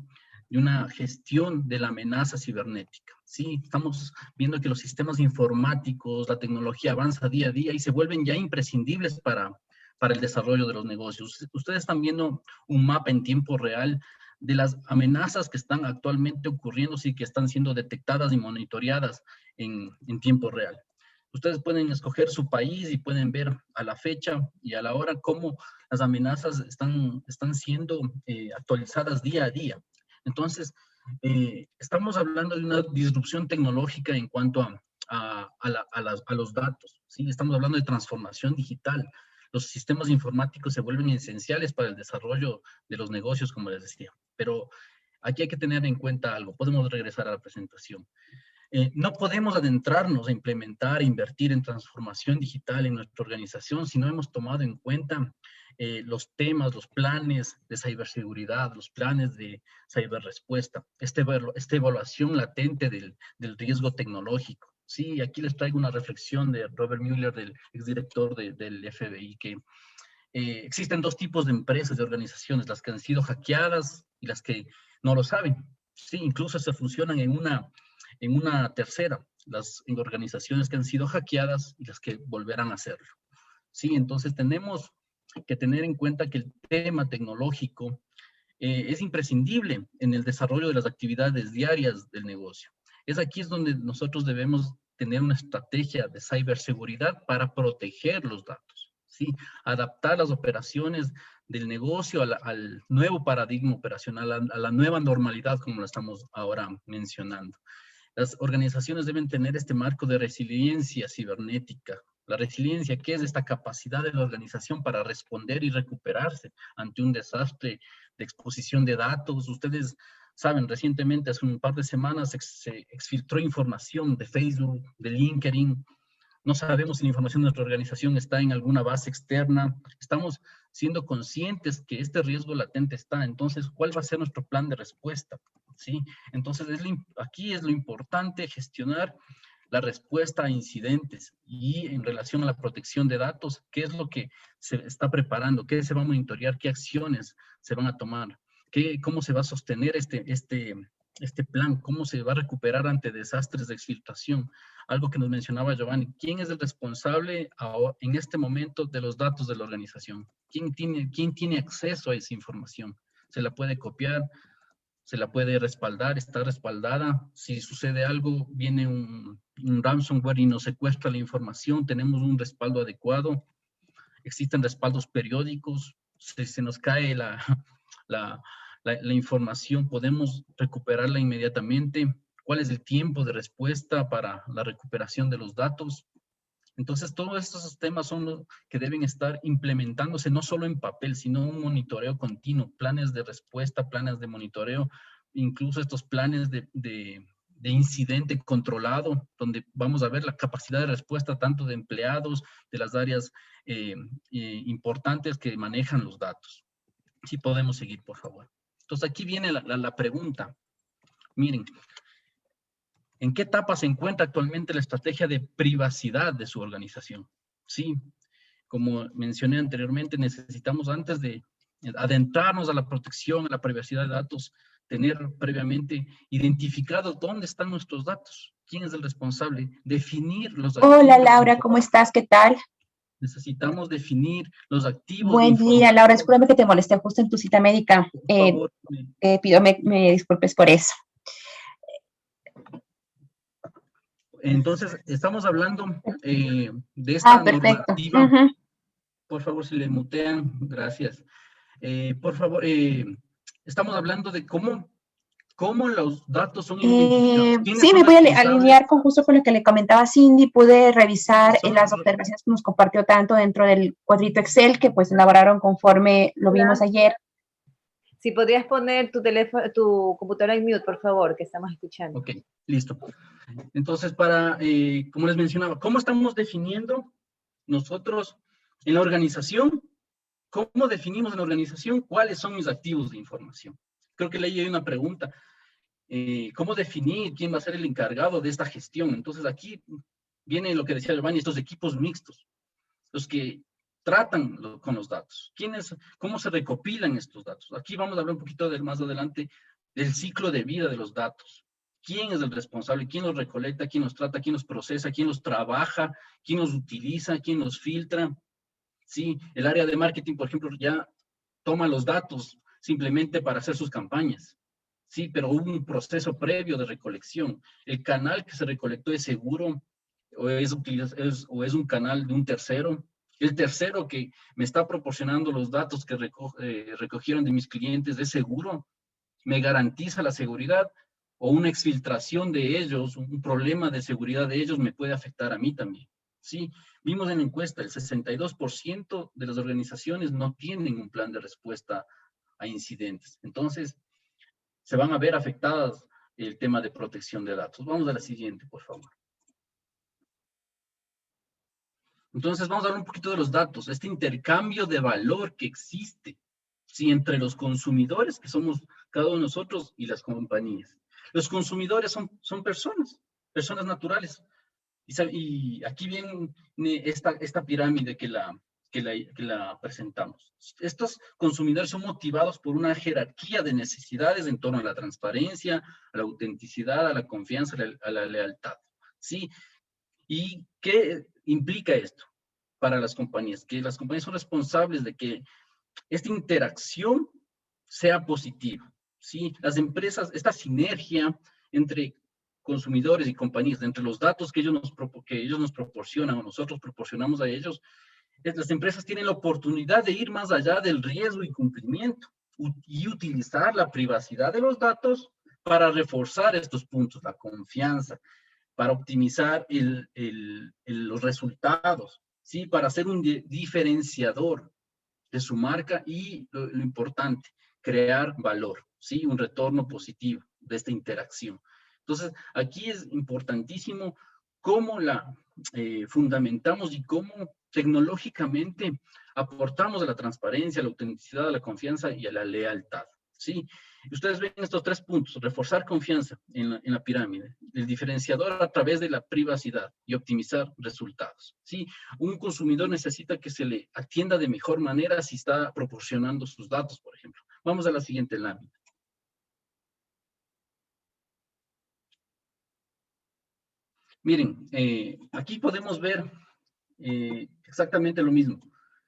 de una gestión de la amenaza cibernética. Sí, estamos viendo que los sistemas informáticos, la tecnología avanza día a día y se vuelven ya imprescindibles para el desarrollo de los negocios. Ustedes están viendo un mapa en tiempo real de las amenazas que están actualmente ocurriendo y que están siendo detectadas y monitoreadas en tiempo real. Ustedes pueden escoger su país y pueden ver a la fecha y a la hora cómo las amenazas están siendo actualizadas día a día. Entonces, estamos hablando de una disrupción tecnológica en cuanto a los datos, ¿sí? Estamos hablando de transformación digital. los sistemas informáticos se vuelven esenciales para el desarrollo de los negocios, como les decía. Pero aquí hay que tener en cuenta algo. Podemos regresar a la presentación. No podemos adentrarnos a implementar e invertir en transformación digital en nuestra organización si no hemos tomado en cuenta los temas, los planes de ciberseguridad, los planes de ciberrespuesta, esta evaluación latente del riesgo tecnológico. Sí, aquí les traigo una reflexión de Robert Mueller, del exdirector del FBI, que existen dos tipos de empresas, de organizaciones, las que han sido hackeadas y las que no lo saben. Sí, incluso se funcionan en una tercera, las organizaciones que han sido hackeadas y las que volverán a hacerlo. Sí, entonces tenemos que tener en cuenta que el tema tecnológico es imprescindible en el desarrollo de las actividades diarias del negocio. Aquí es donde nosotros debemos tener una estrategia de ciberseguridad para proteger los datos, ¿sí? Adaptar las operaciones del negocio al nuevo paradigma operacional, a la nueva normalidad, como lo estamos ahora mencionando. Las organizaciones deben tener este marco de resiliencia cibernética. La resiliencia, ¿qué es esta capacidad de la organización para responder y recuperarse ante un desastre de exposición de datos? Ustedes saben, recientemente, hace un par de semanas, se exfiltró información de Facebook, de LinkedIn. No sabemos si la información de nuestra organización está en alguna base externa. Estamos siendo conscientes que este riesgo latente está. Entonces, ¿cuál va a ser nuestro plan de respuesta? ¿Sí? Entonces, aquí es lo importante gestionar la respuesta a incidentes y en relación a la protección de datos, qué es lo que se está preparando, qué se va a monitorear, qué acciones se van a tomar, cómo se va a sostener este plan, cómo se va a recuperar ante desastres de exfiltración. Algo que nos mencionaba Giovanni, ¿quién es el responsable en este momento de los datos de la organización? ¿Quién tiene acceso a esa información? ¿Se la puede copiar? ¿Se la puede respaldar? ¿Está respaldada? Si sucede algo, viene un ransomware y nos secuestra la información, ¿tenemos un respaldo adecuado? ¿Existen respaldos periódicos? Si se nos cae la información, ¿podemos recuperarla inmediatamente? ¿Cuál es el tiempo de respuesta para la recuperación de los datos? Entonces, todos estos temas son los que deben estar implementándose no solo en papel, sino un monitoreo continuo, planes de respuesta, planes de monitoreo, incluso estos planes de incidente controlado, donde vamos a ver la capacidad de respuesta tanto de empleados, de las áreas importantes que manejan los datos. Si podemos seguir, por favor. Entonces, aquí viene la pregunta. Miren, ¿en qué etapa se encuentra actualmente la estrategia de privacidad de su organización? Sí, como mencioné anteriormente, necesitamos antes de adentrarnos a la protección, a la privacidad de datos, tener previamente identificado dónde están nuestros datos, quién es el responsable, definir los activos. Hola Laura, ¿cómo estás? ¿Qué tal? Necesitamos definir los activos. Buen día, Laura, discúlpame que te molesté justo en tu cita médica. Por favor, pido me disculpes por eso. Entonces, estamos hablando de esta normativa. Por favor, si le mutean, gracias. Por favor, estamos hablando de cómo los datos son identificados. Sí, me voy a alinear justo con lo que le comentaba Cindy. Pude revisar las observaciones que nos compartió tanto dentro del cuadrito Excel, que pues elaboraron conforme lo vimos ayer. Si podrías poner tu computadora en mute, por favor, que estamos escuchando. Ok, listo. Entonces, como les mencionaba, ¿cómo estamos definiendo nosotros en la organización? ¿Cómo definimos en la organización cuáles son mis activos de información? Creo que leí una pregunta. ¿Cómo definir quién va a ser el encargado de esta gestión? Entonces, aquí viene lo que decía Giovanni, estos equipos mixtos, los que tratan con los datos. ¿Cómo se recopilan estos datos? Aquí vamos a hablar un poquito más adelante del ciclo de vida de los datos. ¿Quién es el responsable? ¿Quién los recolecta? ¿Quién los trata? ¿Quién los procesa? ¿Quién los trabaja? ¿Quién los utiliza? ¿Quién los filtra? Sí, el área de marketing, por ejemplo, ya toma los datos simplemente para hacer sus campañas. Sí, pero hubo un proceso previo de recolección. ¿El canal que se recolectó es seguro o es un canal de un tercero? El tercero que me está proporcionando los datos que recogieron de mis clientes, ¿es seguro? ¿Me garantiza la seguridad? ¿O una exfiltración de ellos, un problema de seguridad de ellos me puede afectar a mí también? Sí, vimos en la encuesta, el 62% de las organizaciones no tienen un plan de respuesta a incidentes. Entonces, se van a ver afectadas el tema de protección de datos. Vamos a la siguiente, por favor. Entonces, vamos a hablar un poquito de los datos, este intercambio de valor que existe, ¿sí? Entre los consumidores, que somos cada uno de nosotros, y las compañías. Los consumidores son personas naturales. Y aquí viene esta pirámide que la presentamos. Estos consumidores son motivados por una jerarquía de necesidades en torno a la transparencia, a la autenticidad, a la confianza, a la lealtad. ¿Sí? ¿Y qué implica esto para las compañías? Que las compañías son responsables de que esta interacción sea positiva. ¿Sí? Las empresas, esta sinergia entre consumidores y compañías, entre los datos que ellos nos proporcionan o nosotros proporcionamos a ellos, las empresas tienen la oportunidad de ir más allá del riesgo y cumplimiento y utilizar la privacidad de los datos para reforzar estos puntos, la confianza, para optimizar los resultados, ¿sí? Para ser un diferenciador de su marca y lo importante, crear valor, ¿sí? Un retorno positivo de esta interacción. Entonces, aquí es importantísimo cómo la fundamentamos y cómo tecnológicamente aportamos a la transparencia, a la autenticidad, a la confianza y a la lealtad, ¿sí? Ustedes ven estos 3 puntos: reforzar confianza en la pirámide, el diferenciador a través de la privacidad y optimizar resultados, ¿sí? Un consumidor necesita que se le atienda de mejor manera si está proporcionando sus datos, por ejemplo. Vamos a la siguiente lámina. Miren, aquí podemos ver exactamente lo mismo.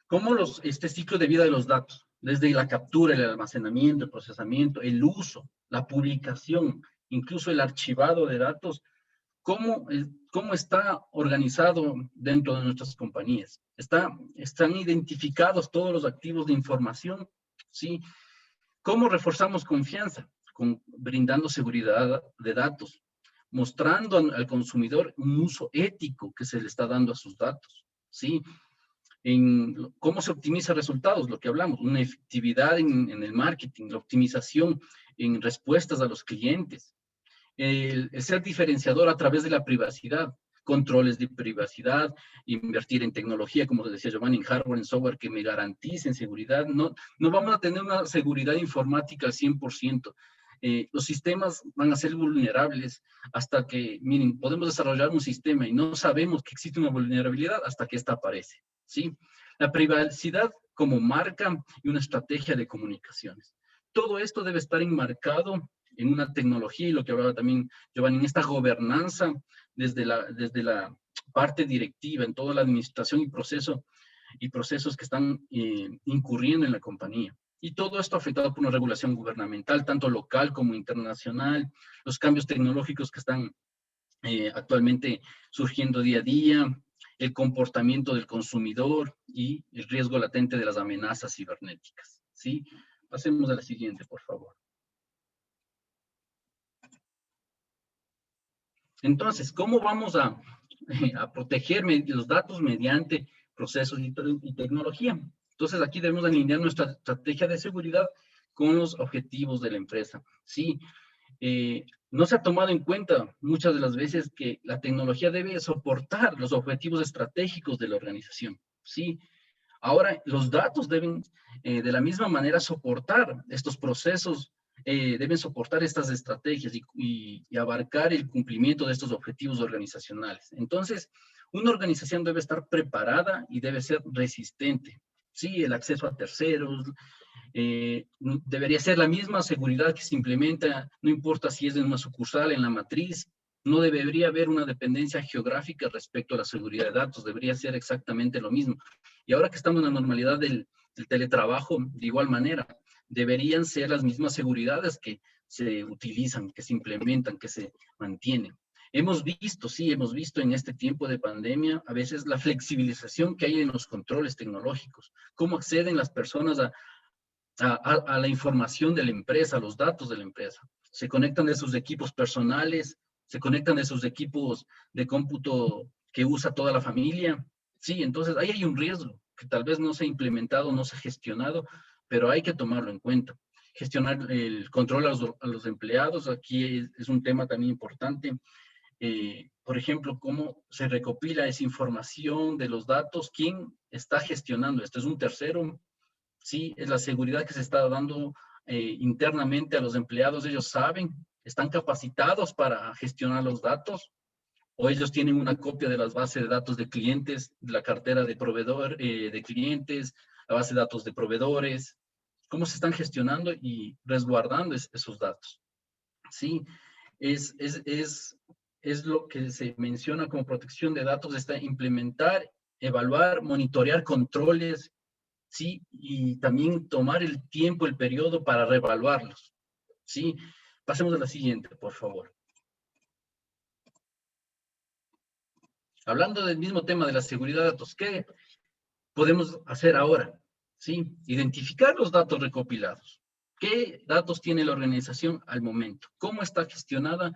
Cómo este ciclo de vida de los datos, desde la captura, el almacenamiento, el procesamiento, el uso, la publicación, incluso el archivado de datos, cómo está organizado dentro de nuestras compañías. Están identificados todos los activos de información, ¿sí? ¿Cómo reforzamos confianza? Brindando seguridad de datos, mostrando al consumidor un uso ético que se le está dando a sus datos, ¿sí? En cómo se optimiza resultados, lo que hablamos, una efectividad en el marketing, la optimización en respuestas a los clientes, el ser diferenciador a través de la privacidad, controles de privacidad, invertir en tecnología, como decía Giovanni, en hardware, en software que me garanticen seguridad. No vamos a tener una seguridad informática al 100%. Los sistemas van a ser vulnerables hasta que, miren, podemos desarrollar un sistema y no sabemos que existe una vulnerabilidad hasta que esta aparece, ¿sí? La privacidad como marca y una estrategia de comunicaciones. Todo esto debe estar enmarcado en una tecnología y lo que hablaba también Giovanni, en esta gobernanza desde la parte directiva, en toda la administración y procesos que están incurriendo en la compañía. Y todo esto afectado por una regulación gubernamental, tanto local como internacional, los cambios tecnológicos que están actualmente surgiendo día a día, el comportamiento del consumidor y el riesgo latente de las amenazas cibernéticas, ¿sí? Pasemos a la siguiente, por favor. Entonces, ¿cómo vamos a proteger los datos mediante procesos y tecnología? Entonces, aquí debemos alinear nuestra estrategia de seguridad con los objetivos de la empresa. Sí, no se ha tomado en cuenta muchas de las veces que la tecnología debe soportar los objetivos estratégicos de la organización. Sí, ahora los datos deben de la misma manera soportar estos procesos, deben soportar estas estrategias y abarcar el cumplimiento de estos objetivos organizacionales. Entonces, una organización debe estar preparada y debe ser resistente. Sí, el acceso a terceros, debería ser la misma seguridad que se implementa, no importa si es en una sucursal, en la matriz, no debería haber una dependencia geográfica respecto a la seguridad de datos, debería ser exactamente lo mismo. Y ahora que estamos en la normalidad del teletrabajo, de igual manera, deberían ser las mismas seguridades que se utilizan, que se implementan, que se mantienen. Hemos visto en este tiempo de pandemia a veces la flexibilización que hay en los controles tecnológicos, cómo acceden las personas a la información de la empresa, a los datos de la empresa. Se conectan de sus equipos personales, se conectan de sus equipos de cómputo que usa toda la familia. Sí, entonces ahí hay un riesgo que tal vez no se ha implementado, no se ha gestionado, pero hay que tomarlo en cuenta. Gestionar el control a los empleados, aquí es un tema también importante. Por ejemplo, cómo se recopila esa información de los datos, quién está gestionando esto, es un tercero, sí, es la seguridad que se está dando internamente a los empleados, ellos saben, están capacitados para gestionar los datos, o ellos tienen una copia de las bases de datos de clientes, de la cartera de proveedor, de clientes, la base de datos de proveedores, cómo se están gestionando y resguardando esos datos. Sí, es lo que se menciona como protección de datos, está implementar, evaluar, monitorear controles, sí, y también tomar el tiempo, el periodo para reevaluarlos, sí. Pasemos a la siguiente, por favor. Hablando del mismo tema de la seguridad de datos, ¿qué podemos hacer ahora? ¿Sí? Identificar los datos recopilados. ¿Qué datos tiene la organización al momento? ¿Cómo está gestionada?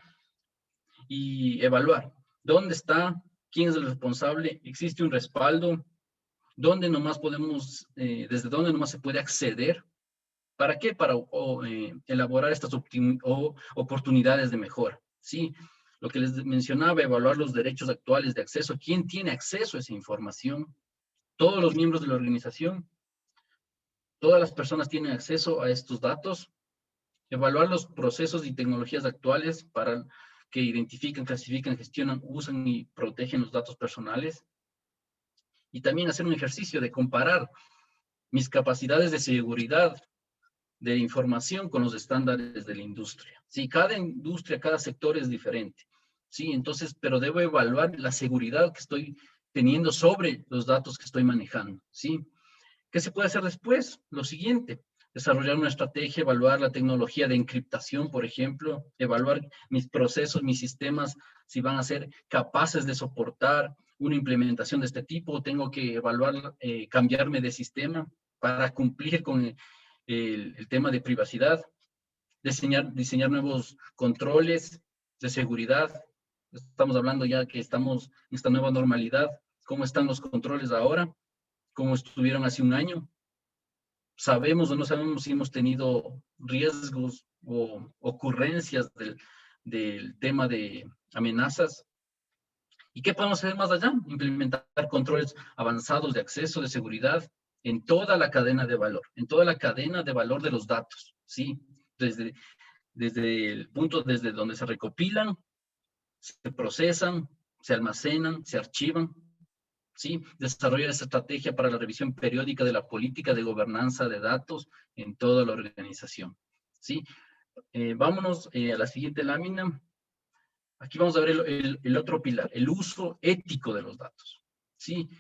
Y evaluar. ¿Dónde está? ¿Quién es el responsable? ¿Existe un respaldo? ¿Dónde nomás podemos, desde dónde nomás se puede acceder? ¿Para qué? Para elaborar estas oportunidades de mejora. ¿Sí? Lo que les mencionaba, evaluar los derechos actuales de acceso. ¿Quién tiene acceso a esa información? Todos los miembros de la organización. Todas las personas tienen acceso a estos datos. Evaluar los procesos y tecnologías actuales para que identifican, clasifican, gestionan, usan y protegen los datos personales. Y también hacer un ejercicio de comparar mis capacidades de seguridad de información con los estándares de la industria. Sí, cada industria, cada sector es diferente. Sí, entonces, pero debo evaluar la seguridad que estoy teniendo sobre los datos que estoy manejando. Sí. ¿Qué se puede hacer después? Lo siguiente, desarrollar una estrategia, evaluar la tecnología de encriptación, por ejemplo, evaluar mis procesos, mis sistemas, si van a ser capaces de soportar una implementación de este tipo. Tengo que evaluar, cambiarme de sistema para cumplir con el tema de privacidad, diseñar nuevos controles de seguridad. Estamos hablando ya que estamos en esta nueva normalidad. ¿Cómo están los controles ahora? ¿Cómo estuvieron hace un año? ¿Sabemos o no sabemos si hemos tenido riesgos o ocurrencias del tema de amenazas? ¿Y qué podemos hacer más allá? Implementar controles avanzados de acceso, de seguridad, en toda la cadena de valor, en toda la cadena de valor de los datos, ¿sí? Desde el punto desde donde se recopilan, se procesan, se almacenan, se archivan, ¿sí? Desarrollar esa estrategia para la revisión periódica de la política de gobernanza de datos en toda la organización, ¿sí? Vámonos a la siguiente lámina. Aquí vamos a ver el otro pilar, el uso ético de los datos, ¿sí?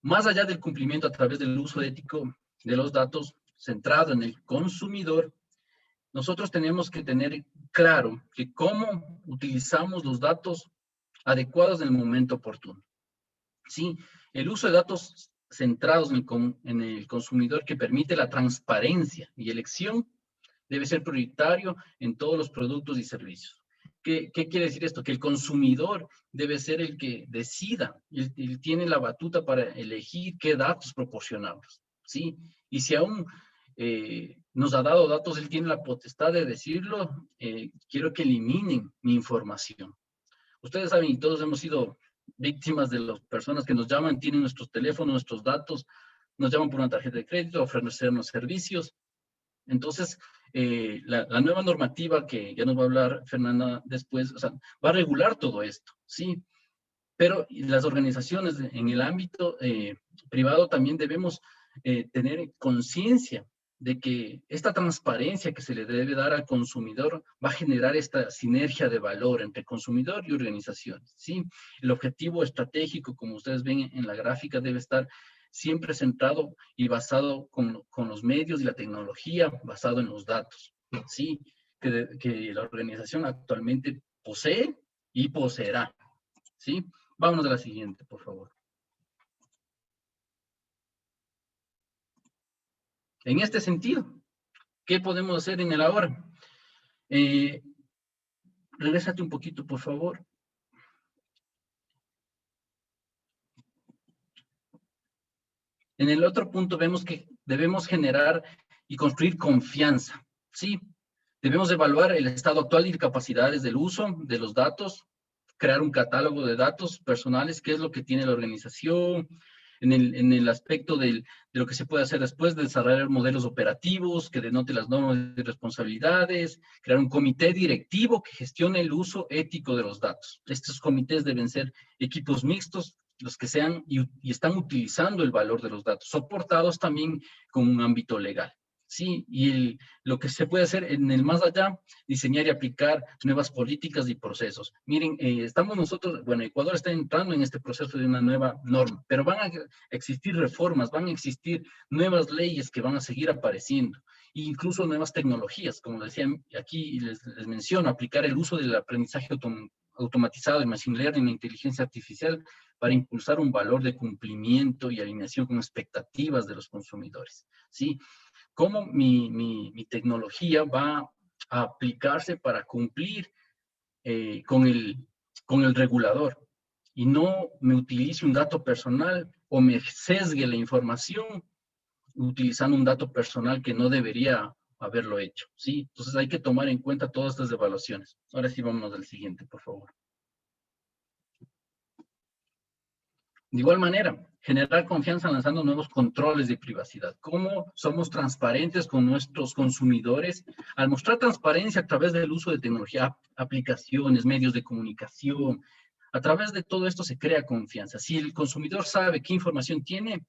Más allá del cumplimiento a través del uso ético de los datos centrado en el consumidor, nosotros tenemos que tener claro que cómo utilizamos los datos adecuados en el momento oportuno. Sí, el uso de datos centrados en el consumidor que permite la transparencia y elección debe ser prioritario en todos los productos y servicios. ¿Qué quiere decir esto? Que el consumidor debe ser el que decida, él tiene la batuta para elegir qué datos proporcionarlos, ¿sí? Y si aún nos ha dado datos, él tiene la potestad de decirlo, quiero que eliminen mi información. Ustedes saben, y todos hemos sido víctimas de las personas que nos llaman, tienen nuestros teléfonos, nuestros datos, nos llaman por una tarjeta de crédito, ofrecernos servicios. Entonces, la nueva normativa que ya nos va a hablar Fernanda después, o sea, va a regular todo esto, ¿sí? Pero las organizaciones en el ámbito privado también debemos tener conciencia de que esta transparencia que se le debe dar al consumidor va a generar esta sinergia de valor entre consumidor y organizaciones, ¿sí? El objetivo estratégico, como ustedes ven en la gráfica, debe estar siempre centrado y basado con los medios y la tecnología, basado en los datos, ¿sí? Que la organización actualmente posee y poseerá, ¿sí? Vámonos a la siguiente, por favor. En este sentido, ¿qué podemos hacer en el ahora? Regrésate un poquito, por favor. En el otro punto vemos que debemos generar y construir confianza, ¿sí? Debemos evaluar el estado actual y capacidades del uso de los datos, crear un catálogo de datos personales, qué es lo que tiene la organización, en el aspecto de lo que se puede hacer después, de desarrollar modelos operativos que denote las normas y responsabilidades, crear un comité directivo que gestione el uso ético de los datos. Estos comités deben ser equipos mixtos, los que sean y están utilizando el valor de los datos, soportados también con un ámbito legal. Sí, y lo que se puede hacer en el más allá, diseñar y aplicar nuevas políticas y procesos. Miren, estamos nosotros, bueno, Ecuador está entrando en este proceso de una nueva norma, pero van a existir reformas, van a existir nuevas leyes que van a seguir apareciendo, e incluso nuevas tecnologías, como decía aquí, les menciono, aplicar el uso del aprendizaje automatizado, el machine learning, la inteligencia artificial, para impulsar un valor de cumplimiento y alineación con expectativas de los consumidores, ¿sí? Cómo mi tecnología va a aplicarse para cumplir con el regulador y no me utilice un dato personal o me sesgue la información utilizando un dato personal que no debería haberlo hecho, ¿sí? Entonces hay que tomar en cuenta todas estas evaluaciones. Ahora sí, vámonos al siguiente, por favor. De igual manera, generar confianza lanzando nuevos controles de privacidad. ¿Cómo somos transparentes con nuestros consumidores? Al mostrar transparencia a través del uso de tecnología, aplicaciones, medios de comunicación, a través de todo esto se crea confianza. Si el consumidor sabe qué información tiene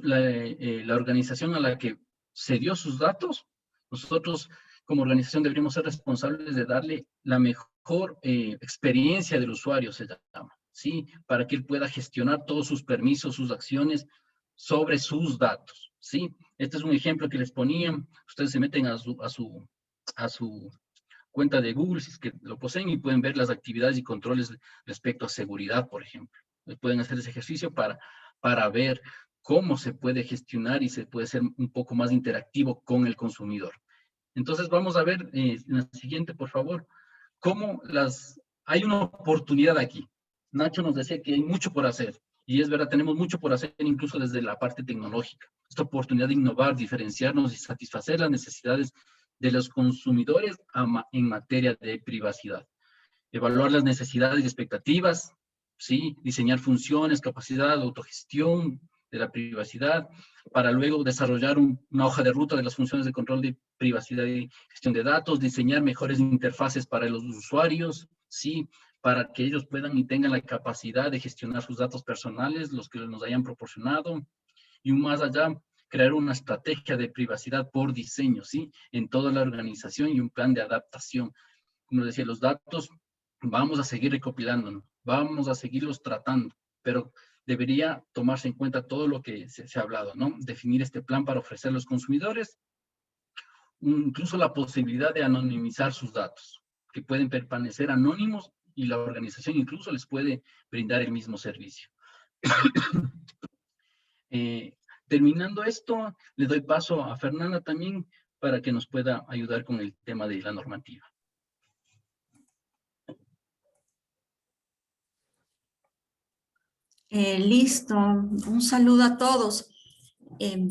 la organización a la que se dio sus datos, nosotros como organización deberíamos ser responsables de darle la mejor experiencia del usuario, se llama. ¿Sí? Para que él pueda gestionar todos sus permisos, sus acciones sobre sus datos, ¿sí? Este es un ejemplo que les ponía. Ustedes se meten a su cuenta de Google, si es que lo poseen, y pueden ver las actividades y controles respecto a seguridad, por ejemplo. Pueden hacer ese ejercicio para ver cómo se puede gestionar y se puede ser un poco más interactivo con el consumidor. Entonces vamos a ver en la siguiente, por favor, cómo hay una oportunidad aquí. Nacho nos decía que hay mucho por hacer, y es verdad, tenemos mucho por hacer incluso desde la parte tecnológica. Esta oportunidad de innovar, diferenciarnos y satisfacer las necesidades de los consumidores en materia de privacidad. Evaluar las necesidades y expectativas, ¿sí? Diseñar funciones, capacidad, autogestión de la privacidad, para luego desarrollar una hoja de ruta de las funciones de control de privacidad y gestión de datos, diseñar mejores interfaces para los usuarios, ¿sí? Para que ellos puedan y tengan la capacidad de gestionar sus datos personales, los que nos hayan proporcionado, y más allá, crear una estrategia de privacidad por diseño, ¿sí? En toda la organización y un plan de adaptación. Como decía, los datos vamos a seguir recopilándonos, vamos a seguirlos tratando, pero debería tomarse en cuenta todo lo que se ha hablado, ¿no? Definir este plan para ofrecer a los consumidores, incluso la posibilidad de anonimizar sus datos, que pueden permanecer anónimos y la organización incluso les puede brindar el mismo servicio. Terminando esto, le doy paso a Fernanda también para que nos pueda ayudar con el tema de la normativa. Listo, un saludo a todos.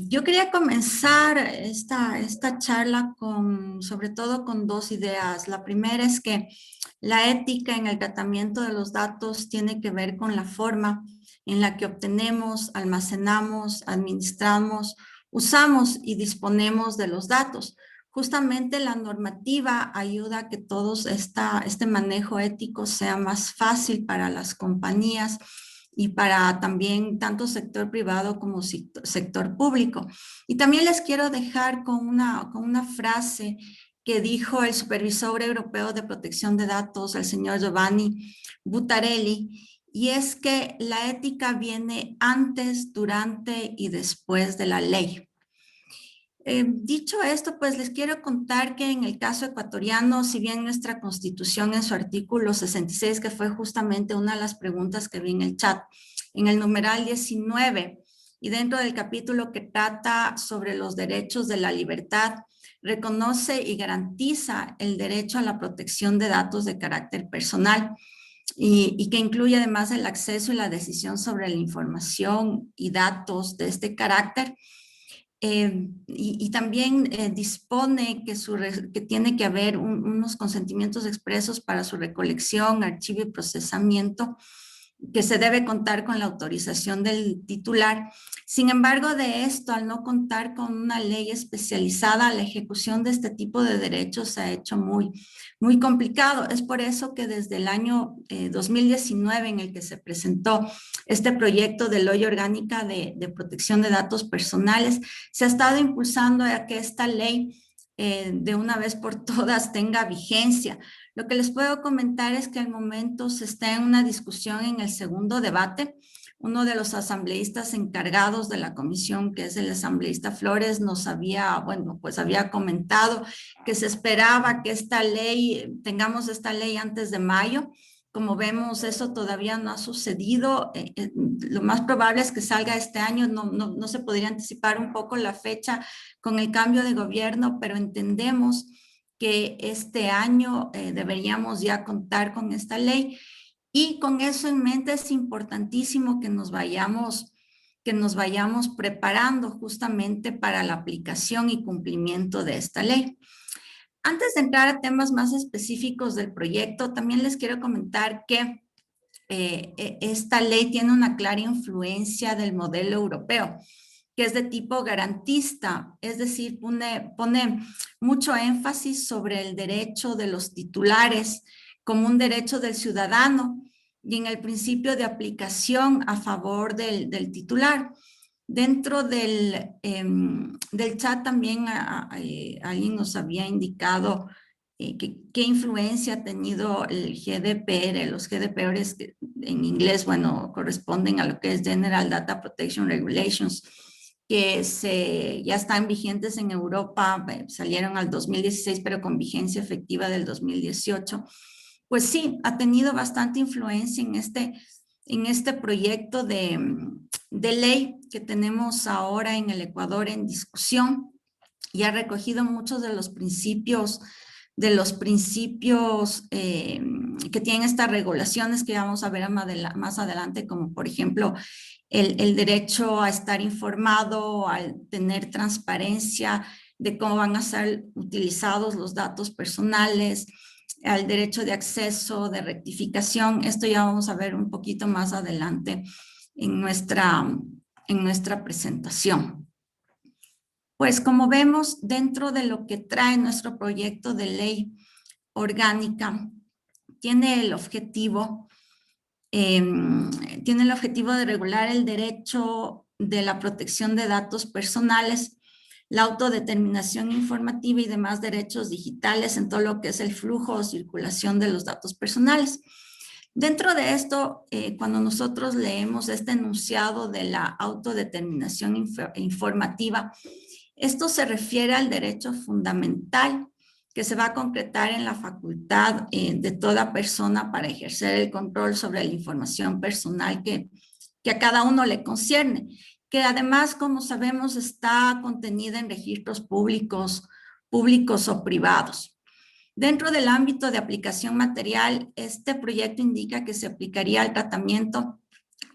Yo quería comenzar esta charla sobre todo con dos ideas. La primera es que la ética en el tratamiento de los datos tiene que ver con la forma en la que obtenemos, almacenamos, administramos, usamos y disponemos de los datos. Justamente la normativa ayuda a que todo este manejo ético sea más fácil para las compañías y para también tanto sector privado como sector público. Y también les quiero dejar con una frase que dijo el Supervisor Europeo de Protección de Datos, el señor Giovanni Buttarelli, y es que la ética viene antes, durante y después de la ley. Dicho esto, pues les quiero contar que en el caso ecuatoriano, si bien nuestra Constitución en su artículo 66, que fue justamente una de las preguntas que vi en el chat, en el numeral 19, y dentro del capítulo que trata sobre los derechos de la libertad, reconoce y garantiza el derecho a la protección de datos de carácter personal. y que incluye además el acceso y la decisión sobre la información y datos de este carácter. Y también dispone que tiene que haber unos consentimientos expresos para su recolección, archivo y procesamiento, que se debe contar con la autorización del titular. Sin embargo, de esto, al no contar con una ley especializada, la ejecución de este tipo de derechos se ha hecho muy complicado. Es por eso que desde el año 2019, en el que se presentó este proyecto de ley orgánica de protección de datos personales, se ha estado impulsando a que esta ley de una vez por todas tenga vigencia. Lo que les puedo comentar es que al momento se está en una discusión en el segundo debate. Uno de los asambleístas encargados de la comisión, que es el asambleísta Flores, nos había comentado que se esperaba que tengamos esta ley antes de mayo. Como vemos, eso todavía no ha sucedido. Lo más probable es que salga este año. No se podría anticipar un poco la fecha con el cambio de gobierno, pero entendemos que este año deberíamos ya contar con esta ley. Y con eso en mente es importantísimo que nos vayamos preparando justamente para la aplicación y cumplimiento de esta ley. Antes de entrar a temas más específicos del proyecto, también les quiero comentar que esta ley tiene una clara influencia del modelo europeo, que es de tipo garantista, es decir, pone mucho énfasis sobre el derecho de los titulares como un derecho del ciudadano y en el principio de aplicación a favor del titular. Dentro del chat también alguien nos había indicado qué influencia ha tenido el GDPR. Los GDPR en inglés, bueno, corresponden a lo que es General Data Protection Regulations, que ya están vigentes en Europa, salieron al 2016, pero con vigencia efectiva del 2018. Pues sí, ha tenido bastante influencia en este proyecto de ley que tenemos ahora en el Ecuador en discusión, y ha recogido muchos de los principios que tienen estas regulaciones que vamos a ver más adelante, como por ejemplo el derecho a estar informado, al tener transparencia de cómo van a ser utilizados los datos personales, al derecho de acceso, de rectificación. Esto ya vamos a ver un poquito más adelante en nuestra presentación. Pues como vemos, dentro de lo que trae nuestro proyecto de ley orgánica, tiene el objetivo de regular el derecho de la protección de datos personales, la autodeterminación informativa y demás derechos digitales en todo lo que es el flujo o circulación de los datos personales. Dentro de esto, cuando nosotros leemos este enunciado de la autodeterminación informativa, esto se refiere al derecho fundamental que se va a concretar en la facultad de toda persona para ejercer el control sobre la información personal que a cada uno le concierne, que además, como sabemos, está contenida en registros públicos o privados. Dentro del ámbito de aplicación material, este proyecto indica que se aplicaría al tratamiento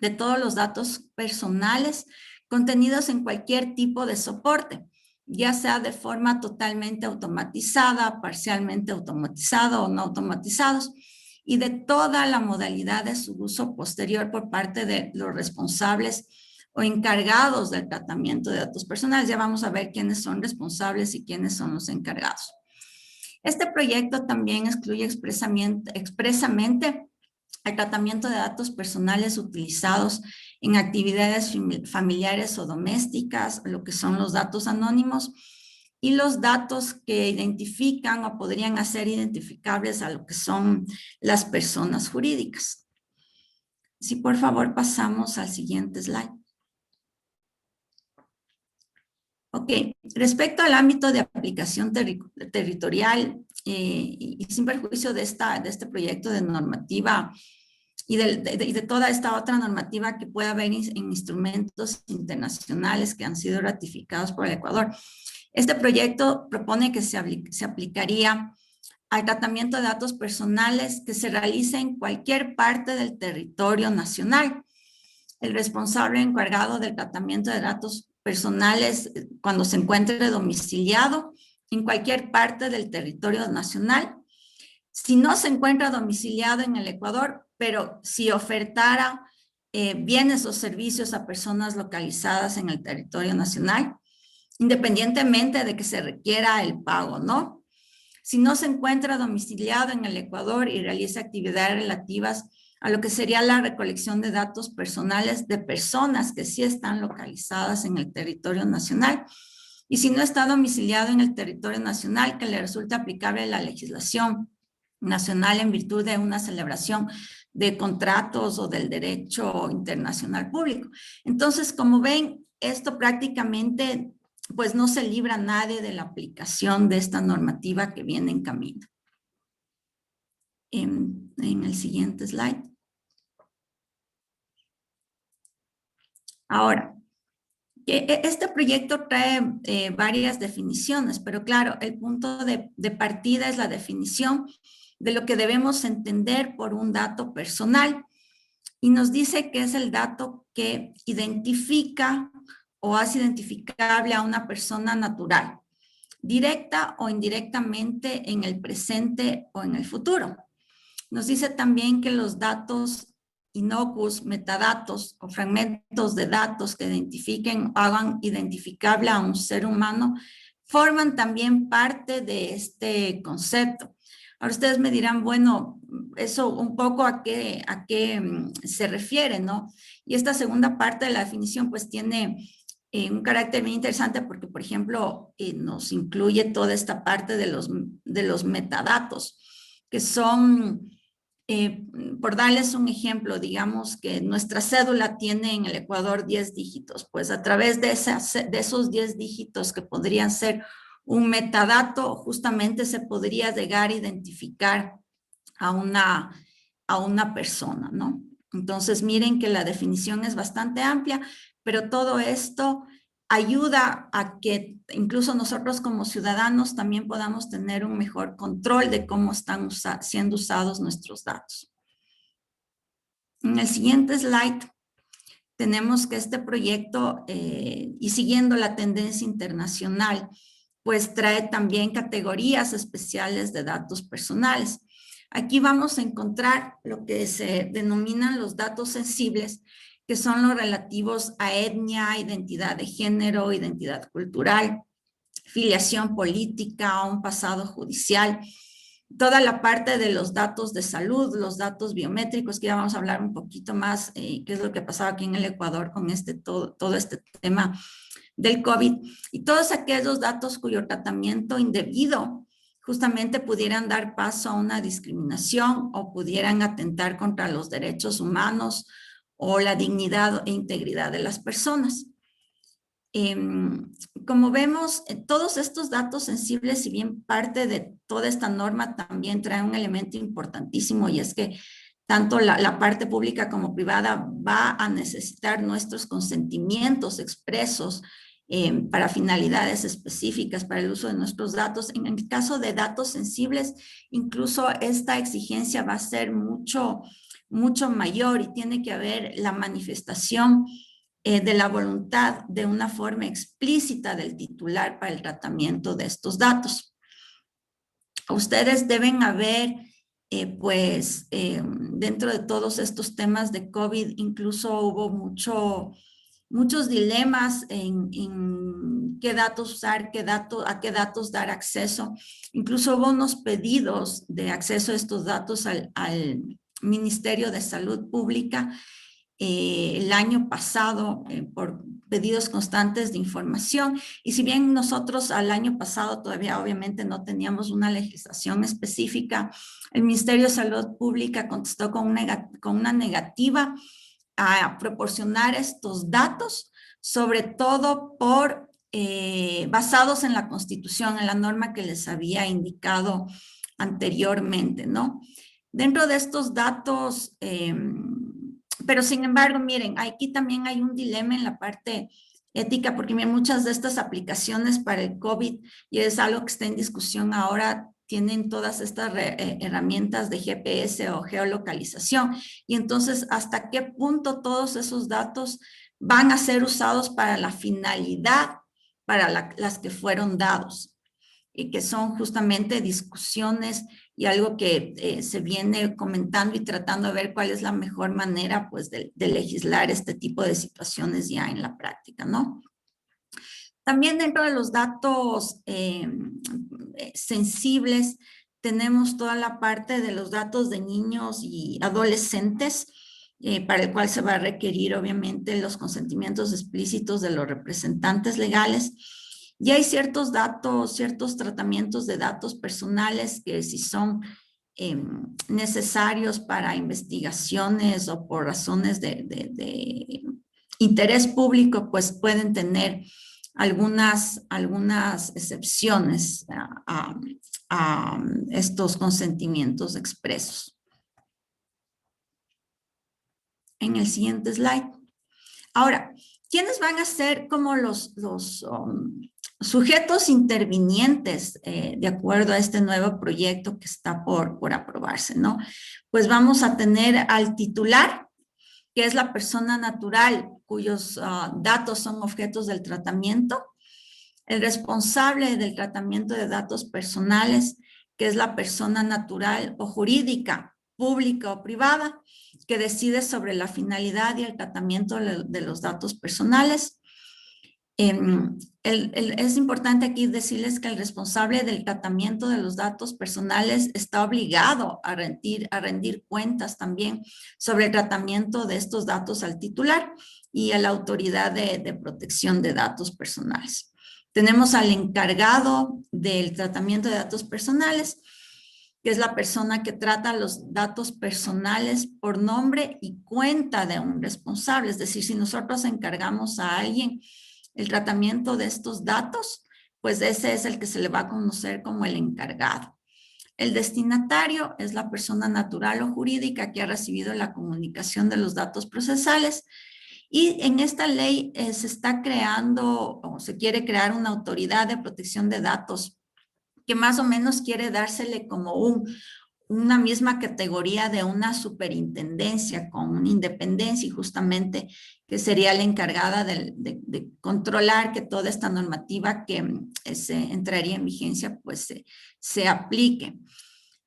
de todos los datos personales contenidos en cualquier tipo de soporte, ya sea de forma totalmente automatizada, parcialmente automatizada o no automatizados, y de toda la modalidad de su uso posterior por parte de los responsables o encargados del tratamiento de datos personales. Ya vamos a ver quiénes son responsables y quiénes son los encargados. Este proyecto también excluye expresamente el tratamiento de datos personales utilizados en actividades familiares o domésticas, lo que son los datos anónimos, y los datos que identifican o podrían ser identificables a lo que son las personas jurídicas. Si por favor pasamos al siguiente slide. Ok, respecto al ámbito de aplicación territorial y sin perjuicio de este proyecto de normativa y de toda esta otra normativa que pueda haber en instrumentos internacionales que han sido ratificados por el Ecuador, este proyecto propone que se aplicaría al tratamiento de datos personales que se realice en cualquier parte del territorio nacional. El responsable encargado del tratamiento de datos personales, cuando se encuentre domiciliado en cualquier parte del territorio nacional. Si no se encuentra domiciliado en el Ecuador, pero si ofertara bienes o servicios a personas localizadas en el territorio nacional, independientemente de que se requiera el pago, ¿no? Si no se encuentra domiciliado en el Ecuador y realiza actividades relativas a lo que sería la recolección de datos personales de personas que sí están localizadas en el territorio nacional. Y si no está domiciliado en el territorio nacional, que le resulta aplicable la legislación nacional en virtud de una celebración de contratos o del derecho internacional público. Entonces, como ven, esto prácticamente pues no se libra nadie de la aplicación de esta normativa que viene en camino. En el siguiente slide. Ahora, este proyecto trae varias definiciones, pero claro, el punto de partida es la definición de lo que debemos entender por un dato personal. Y nos dice que es el dato que identifica o hace identificable a una persona natural, directa o indirectamente en el presente o en el futuro. Nos dice también que los datos inocuos, metadatos o fragmentos de datos que identifiquen o hagan identificable a un ser humano forman también parte de este concepto. Ahora ustedes me dirán, bueno, eso un poco a qué se refiere, ¿no? Y esta segunda parte de la definición pues tiene un carácter bien interesante porque, por ejemplo, nos incluye toda esta parte de los metadatos, que son, por darles un ejemplo, digamos que nuestra cédula tiene en el Ecuador 10 dígitos, pues a través de esos 10 dígitos que podrían ser un metadato, justamente se podría llegar a identificar a una persona, ¿no? Entonces, miren que la definición es bastante amplia, pero todo esto ayuda a que incluso nosotros como ciudadanos también podamos tener un mejor control de cómo están siendo usados nuestros datos. En el siguiente slide tenemos que este proyecto, y siguiendo la tendencia internacional, pues trae también categorías especiales de datos personales. Aquí vamos a encontrar lo que se denominan los datos sensibles, que son los relativos a etnia, identidad de género, identidad cultural, filiación política, un pasado judicial, toda la parte de los datos de salud, los datos biométricos, que ya vamos a hablar un poquito más, qué es lo que pasaba aquí en el Ecuador con todo este tema del COVID, y todos aquellos datos cuyo tratamiento indebido justamente pudieran dar paso a una discriminación o pudieran atentar contra los derechos humanos o la dignidad e integridad de las personas. Como vemos, todos estos datos sensibles, si bien parte de toda esta norma, también trae un elemento importantísimo, y es que tanto la parte pública como privada va a necesitar nuestros consentimientos expresos para finalidades específicas para el uso de nuestros datos. En el caso de datos sensibles, incluso esta exigencia va a ser mucho mayor, y tiene que haber la manifestación de la voluntad de una forma explícita del titular para el tratamiento de estos datos. Ustedes deben haber, dentro de todos estos temas de COVID, incluso hubo muchos dilemas en qué datos usar, a qué datos dar acceso. Incluso hubo unos pedidos de acceso a estos datos al Ministerio de Salud Pública el año pasado por pedidos constantes de información. Y si bien nosotros al año pasado todavía obviamente no teníamos una legislación específica, el Ministerio de Salud Pública contestó con una negativa a proporcionar estos datos, sobre todo basados en la Constitución, en la norma que les había indicado anteriormente, ¿no? Dentro de estos datos, pero sin embargo, miren, aquí también hay un dilema en la parte ética, porque miren, muchas de estas aplicaciones para el COVID, y es algo que está en discusión ahora, tienen todas estas herramientas de GPS o geolocalización. Y entonces, ¿hasta qué punto todos esos datos van a ser usados para la finalidad para las que fueron dados? Y que son justamente discusiones y algo que se viene comentando y tratando de ver cuál es la mejor manera, pues, de legislar este tipo de situaciones ya en la práctica, ¿no? También dentro de los datos sensibles, tenemos toda la parte de los datos de niños y adolescentes, para el cual se va a requerir, obviamente, los consentimientos explícitos de los representantes legales. Y hay ciertos datos, ciertos tratamientos de datos personales que si son necesarios para investigaciones o por razones de interés público, pues pueden tener algunas excepciones a estos consentimientos expresos. En el siguiente slide. Ahora, ¿quiénes van a ser como los sujetos intervinientes de acuerdo a este nuevo proyecto que está por aprobarse, ¿no? Pues vamos a tener al titular, que es la persona natural cuyos datos son objetos del tratamiento, el responsable del tratamiento de datos personales, que es la persona natural o jurídica, pública o privada, que decide sobre la finalidad y el tratamiento de los datos personales. Es importante aquí decirles que el responsable del tratamiento de los datos personales está obligado a rendir cuentas también sobre el tratamiento de estos datos al titular y a la autoridad de protección de datos personales. Tenemos al encargado del tratamiento de datos personales, que es la persona que trata los datos personales por nombre y cuenta de un responsable. Es decir, si nosotros encargamos a alguien el tratamiento de estos datos, pues ese es el que se le va a conocer como el encargado. El destinatario es la persona natural o jurídica que ha recibido la comunicación de los datos procesales. Y en esta ley se está creando o se quiere crear una autoridad de protección de datos que más o menos quiere dársele como una misma categoría de una superintendencia con una independencia y justamente que sería la encargada de controlar que toda esta normativa que se entraría en vigencia pues se aplique.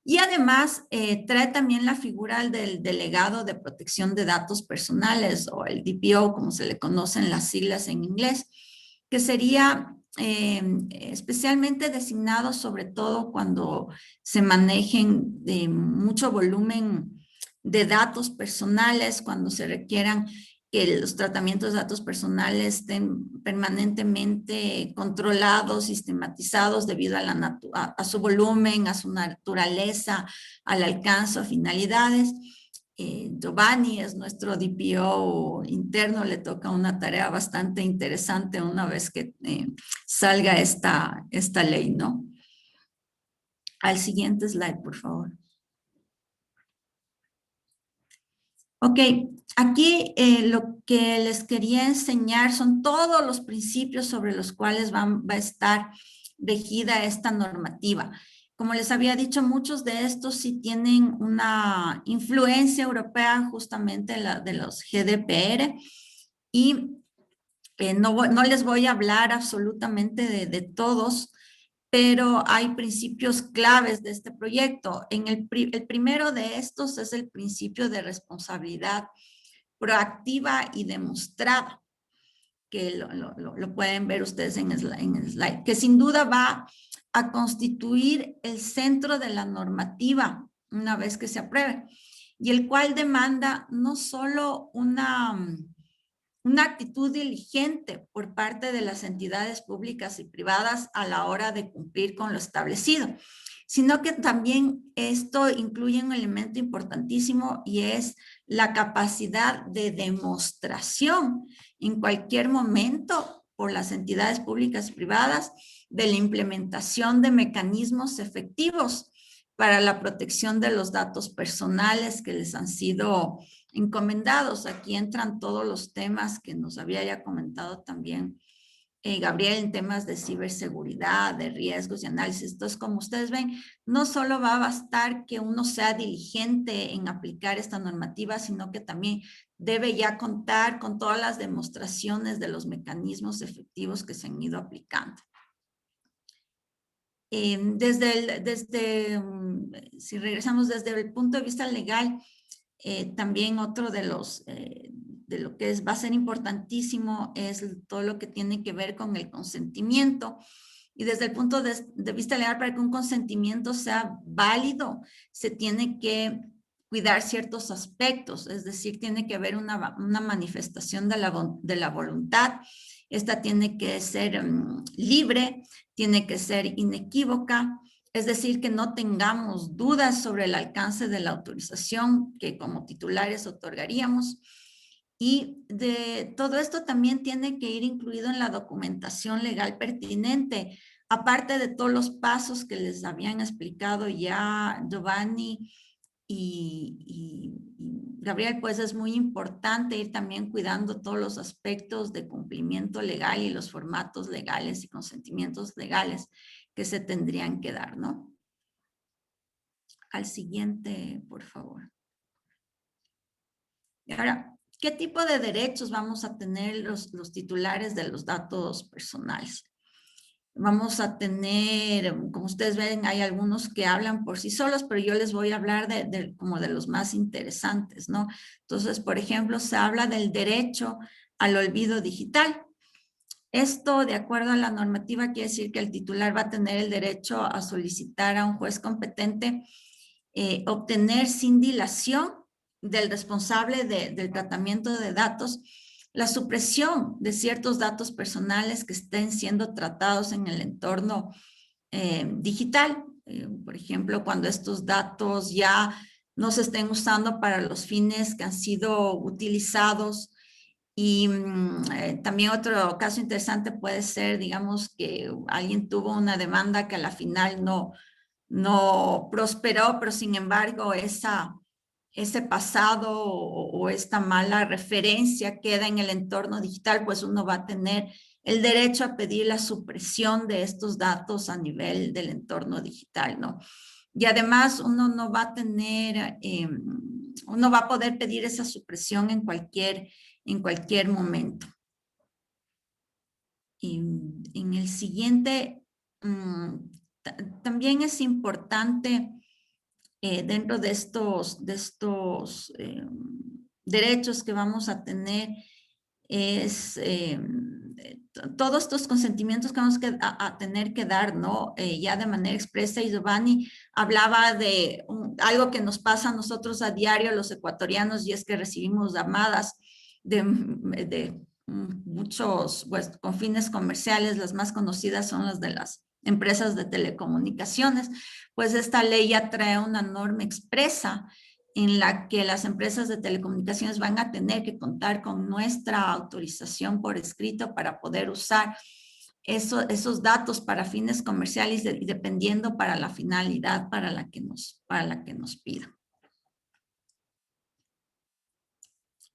Y además trae también la figura del delegado de protección de datos personales o el DPO, como se le conocen las siglas en inglés, que sería especialmente designado sobre todo cuando se manejen mucho volumen de datos personales, cuando se requieran que los tratamientos de datos personales estén permanentemente controlados, sistematizados debido a su volumen, a su naturaleza, al alcance o finalidades. Giovanni es nuestro DPO interno, le toca una tarea bastante interesante una vez que salga esta ley, ¿no? Al siguiente slide, por favor. Ok, aquí lo que les quería enseñar son todos los principios sobre los cuales va a estar regida esta normativa. Como les había dicho, muchos de estos sí tienen una influencia europea justamente de los GDPR y no les voy a hablar absolutamente de todos, pero hay principios claves de este proyecto. El primero de estos es el principio de responsabilidad proactiva y demostrada, que lo pueden ver ustedes en el slide, que sin duda va a constituir el centro de la normativa una vez que se apruebe, y el cual demanda no solo una actitud diligente por parte de las entidades públicas y privadas a la hora de cumplir con lo establecido, sino que también esto incluye un elemento importantísimo y es la capacidad de demostración en cualquier momento por las entidades públicas y privadas de la implementación de mecanismos efectivos para la protección de los datos personales que les han sido encomendados. Aquí entran todos los temas que nos había ya comentado también Gabriel en temas de ciberseguridad, de riesgos y análisis. Entonces, como ustedes ven, no solo va a bastar que uno sea diligente en aplicar esta normativa, sino que también debe ya contar con todas las demostraciones de los mecanismos efectivos que se han ido aplicando. Si regresamos desde el punto de vista legal, también otro de los, de lo que va a ser importantísimo es todo lo que tiene que ver con el consentimiento. Y desde el punto de vista legal, para que un consentimiento sea válido, se tiene que cuidar ciertos aspectos, es decir, tiene que haber una manifestación de la voluntad. Esta tiene que ser libre, tiene que ser inequívoca, es decir, que no tengamos dudas sobre el alcance de la autorización que como titulares otorgaríamos. Y de todo esto también tiene que ir incluido en la documentación legal pertinente, aparte de todos los pasos que les habían explicado ya Giovanni y Gabriel, pues es muy importante ir también cuidando todos los aspectos de cumplimiento legal y los formatos legales y consentimientos legales que se tendrían que dar, ¿no? Al siguiente, por favor. Y ahora, ¿qué tipo de derechos vamos a tener los titulares de los datos personales? Vamos a tener, como ustedes ven, hay algunos que hablan por sí solos, pero yo les voy a hablar como de los más interesantes, ¿no? Entonces, por ejemplo, se habla del derecho al olvido digital. Esto, de acuerdo a la normativa, quiere decir que el titular va a tener el derecho a solicitar a un juez competente obtener sin dilación del responsable del tratamiento de datos la supresión de ciertos datos personales que estén siendo tratados en el entorno digital. Por ejemplo, cuando estos datos ya no se estén usando para los fines que han sido utilizados. Y también otro caso interesante puede ser, digamos, que alguien tuvo una demanda que a la final no prosperó, pero sin embargo ese pasado o esta mala referencia queda en el entorno digital, pues uno va a tener el derecho a pedir la supresión de estos datos a nivel del entorno digital, ¿no? Y además uno no va a tener, uno va a poder pedir esa supresión en cualquier momento. Y en el siguiente, también es importante dentro de estos derechos que vamos a tener es todos estos consentimientos que vamos a tener que dar, ¿no? Ya de manera expresa, y Giovanni hablaba de algo que nos pasa a nosotros a diario, los ecuatorianos, y es que recibimos llamadas de muchos, pues, con fines comerciales. Las más conocidas son las de las empresas de telecomunicaciones. Pues esta ley ya trae una norma expresa en la que las empresas de telecomunicaciones van a tener que contar con nuestra autorización por escrito para poder usar esos datos para fines comerciales y dependiendo para la finalidad para la que nos pidan.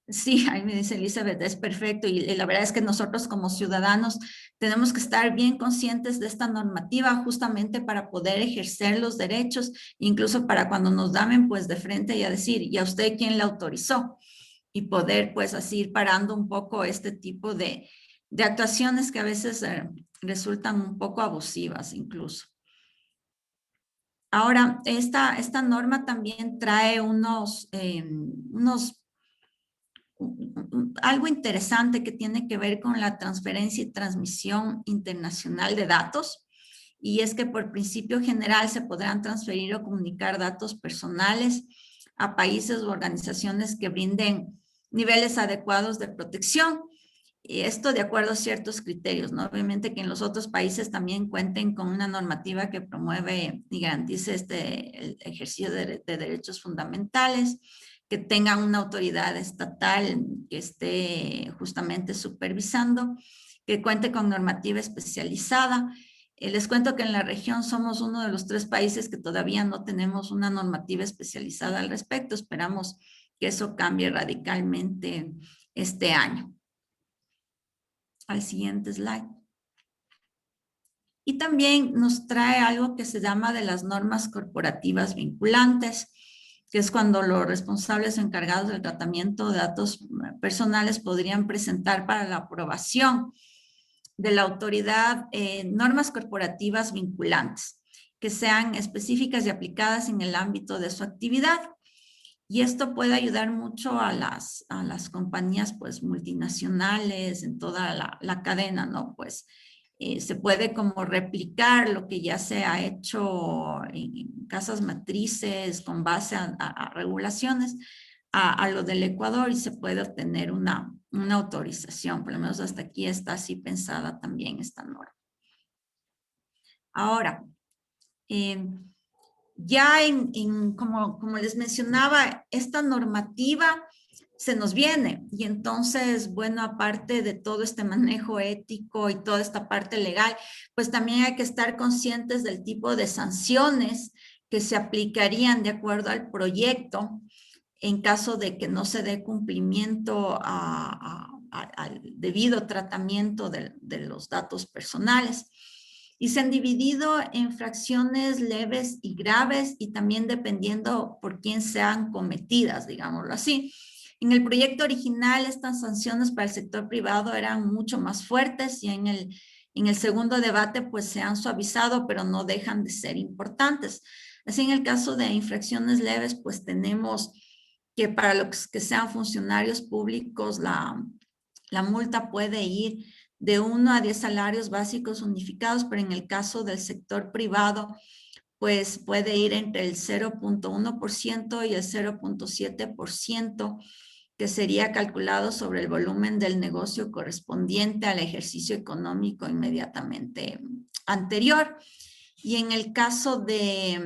Sí, ahí me dice Elizabeth, es perfecto, y la verdad es que nosotros como ciudadanos tenemos que estar bien conscientes de esta normativa justamente para poder ejercer los derechos, incluso para cuando nos llamen pues de frente y a decir, ¿y a usted quién le autorizó? Y poder pues así ir parando un poco este tipo de actuaciones que a veces resultan un poco abusivas incluso. Ahora, esta norma también trae algo interesante que tiene que ver con la transferencia y transmisión internacional de datos, y es que por principio general se podrán transferir o comunicar datos personales a países u organizaciones que brinden niveles adecuados de protección, y esto de acuerdo a ciertos criterios, ¿no? Obviamente que en los otros países también cuenten con una normativa que promueve y garantice el ejercicio de derechos fundamentales, que tengan una autoridad estatal que esté justamente supervisando, que cuente con normativa especializada. Les cuento que en la región somos uno de los 3 países que todavía no tenemos una normativa especializada al respecto. Esperamos que eso cambie radicalmente este año. Al siguiente slide. Y también nos trae algo que se llama de las normas corporativas vinculantes, que es cuando los responsables o encargados del tratamiento de datos personales podrían presentar para la aprobación de la autoridad normas corporativas vinculantes, que sean específicas y aplicadas en el ámbito de su actividad. Y esto puede ayudar mucho a las compañías pues, multinacionales en toda la cadena, ¿no? Pues se puede como replicar lo que ya se ha hecho en casas matrices con base a regulaciones a lo del Ecuador y se puede obtener una autorización. Por lo menos hasta aquí está así pensada también esta norma. Ahora, ya como les mencionaba, esta normativa se nos viene y entonces, bueno, aparte de todo este manejo ético y toda esta parte legal, pues también hay que estar conscientes del tipo de sanciones que se aplicarían de acuerdo al proyecto en caso de que no se dé cumplimiento al debido tratamiento de los datos personales. Y se han dividido en fracciones leves y graves y también dependiendo por quién sean cometidas, digámoslo así. En el proyecto original, estas sanciones para el sector privado eran mucho más fuertes y en el segundo debate pues se han suavizado, pero no dejan de ser importantes. Así en el caso de infracciones leves, pues tenemos que para los que sean funcionarios públicos, la multa puede ir de 1 a 10 salarios básicos unificados, pero en el caso del sector privado, pues puede ir entre el 0.1% y el 0.7%, que sería calculado sobre el volumen del negocio correspondiente al ejercicio económico inmediatamente anterior. Y en el caso de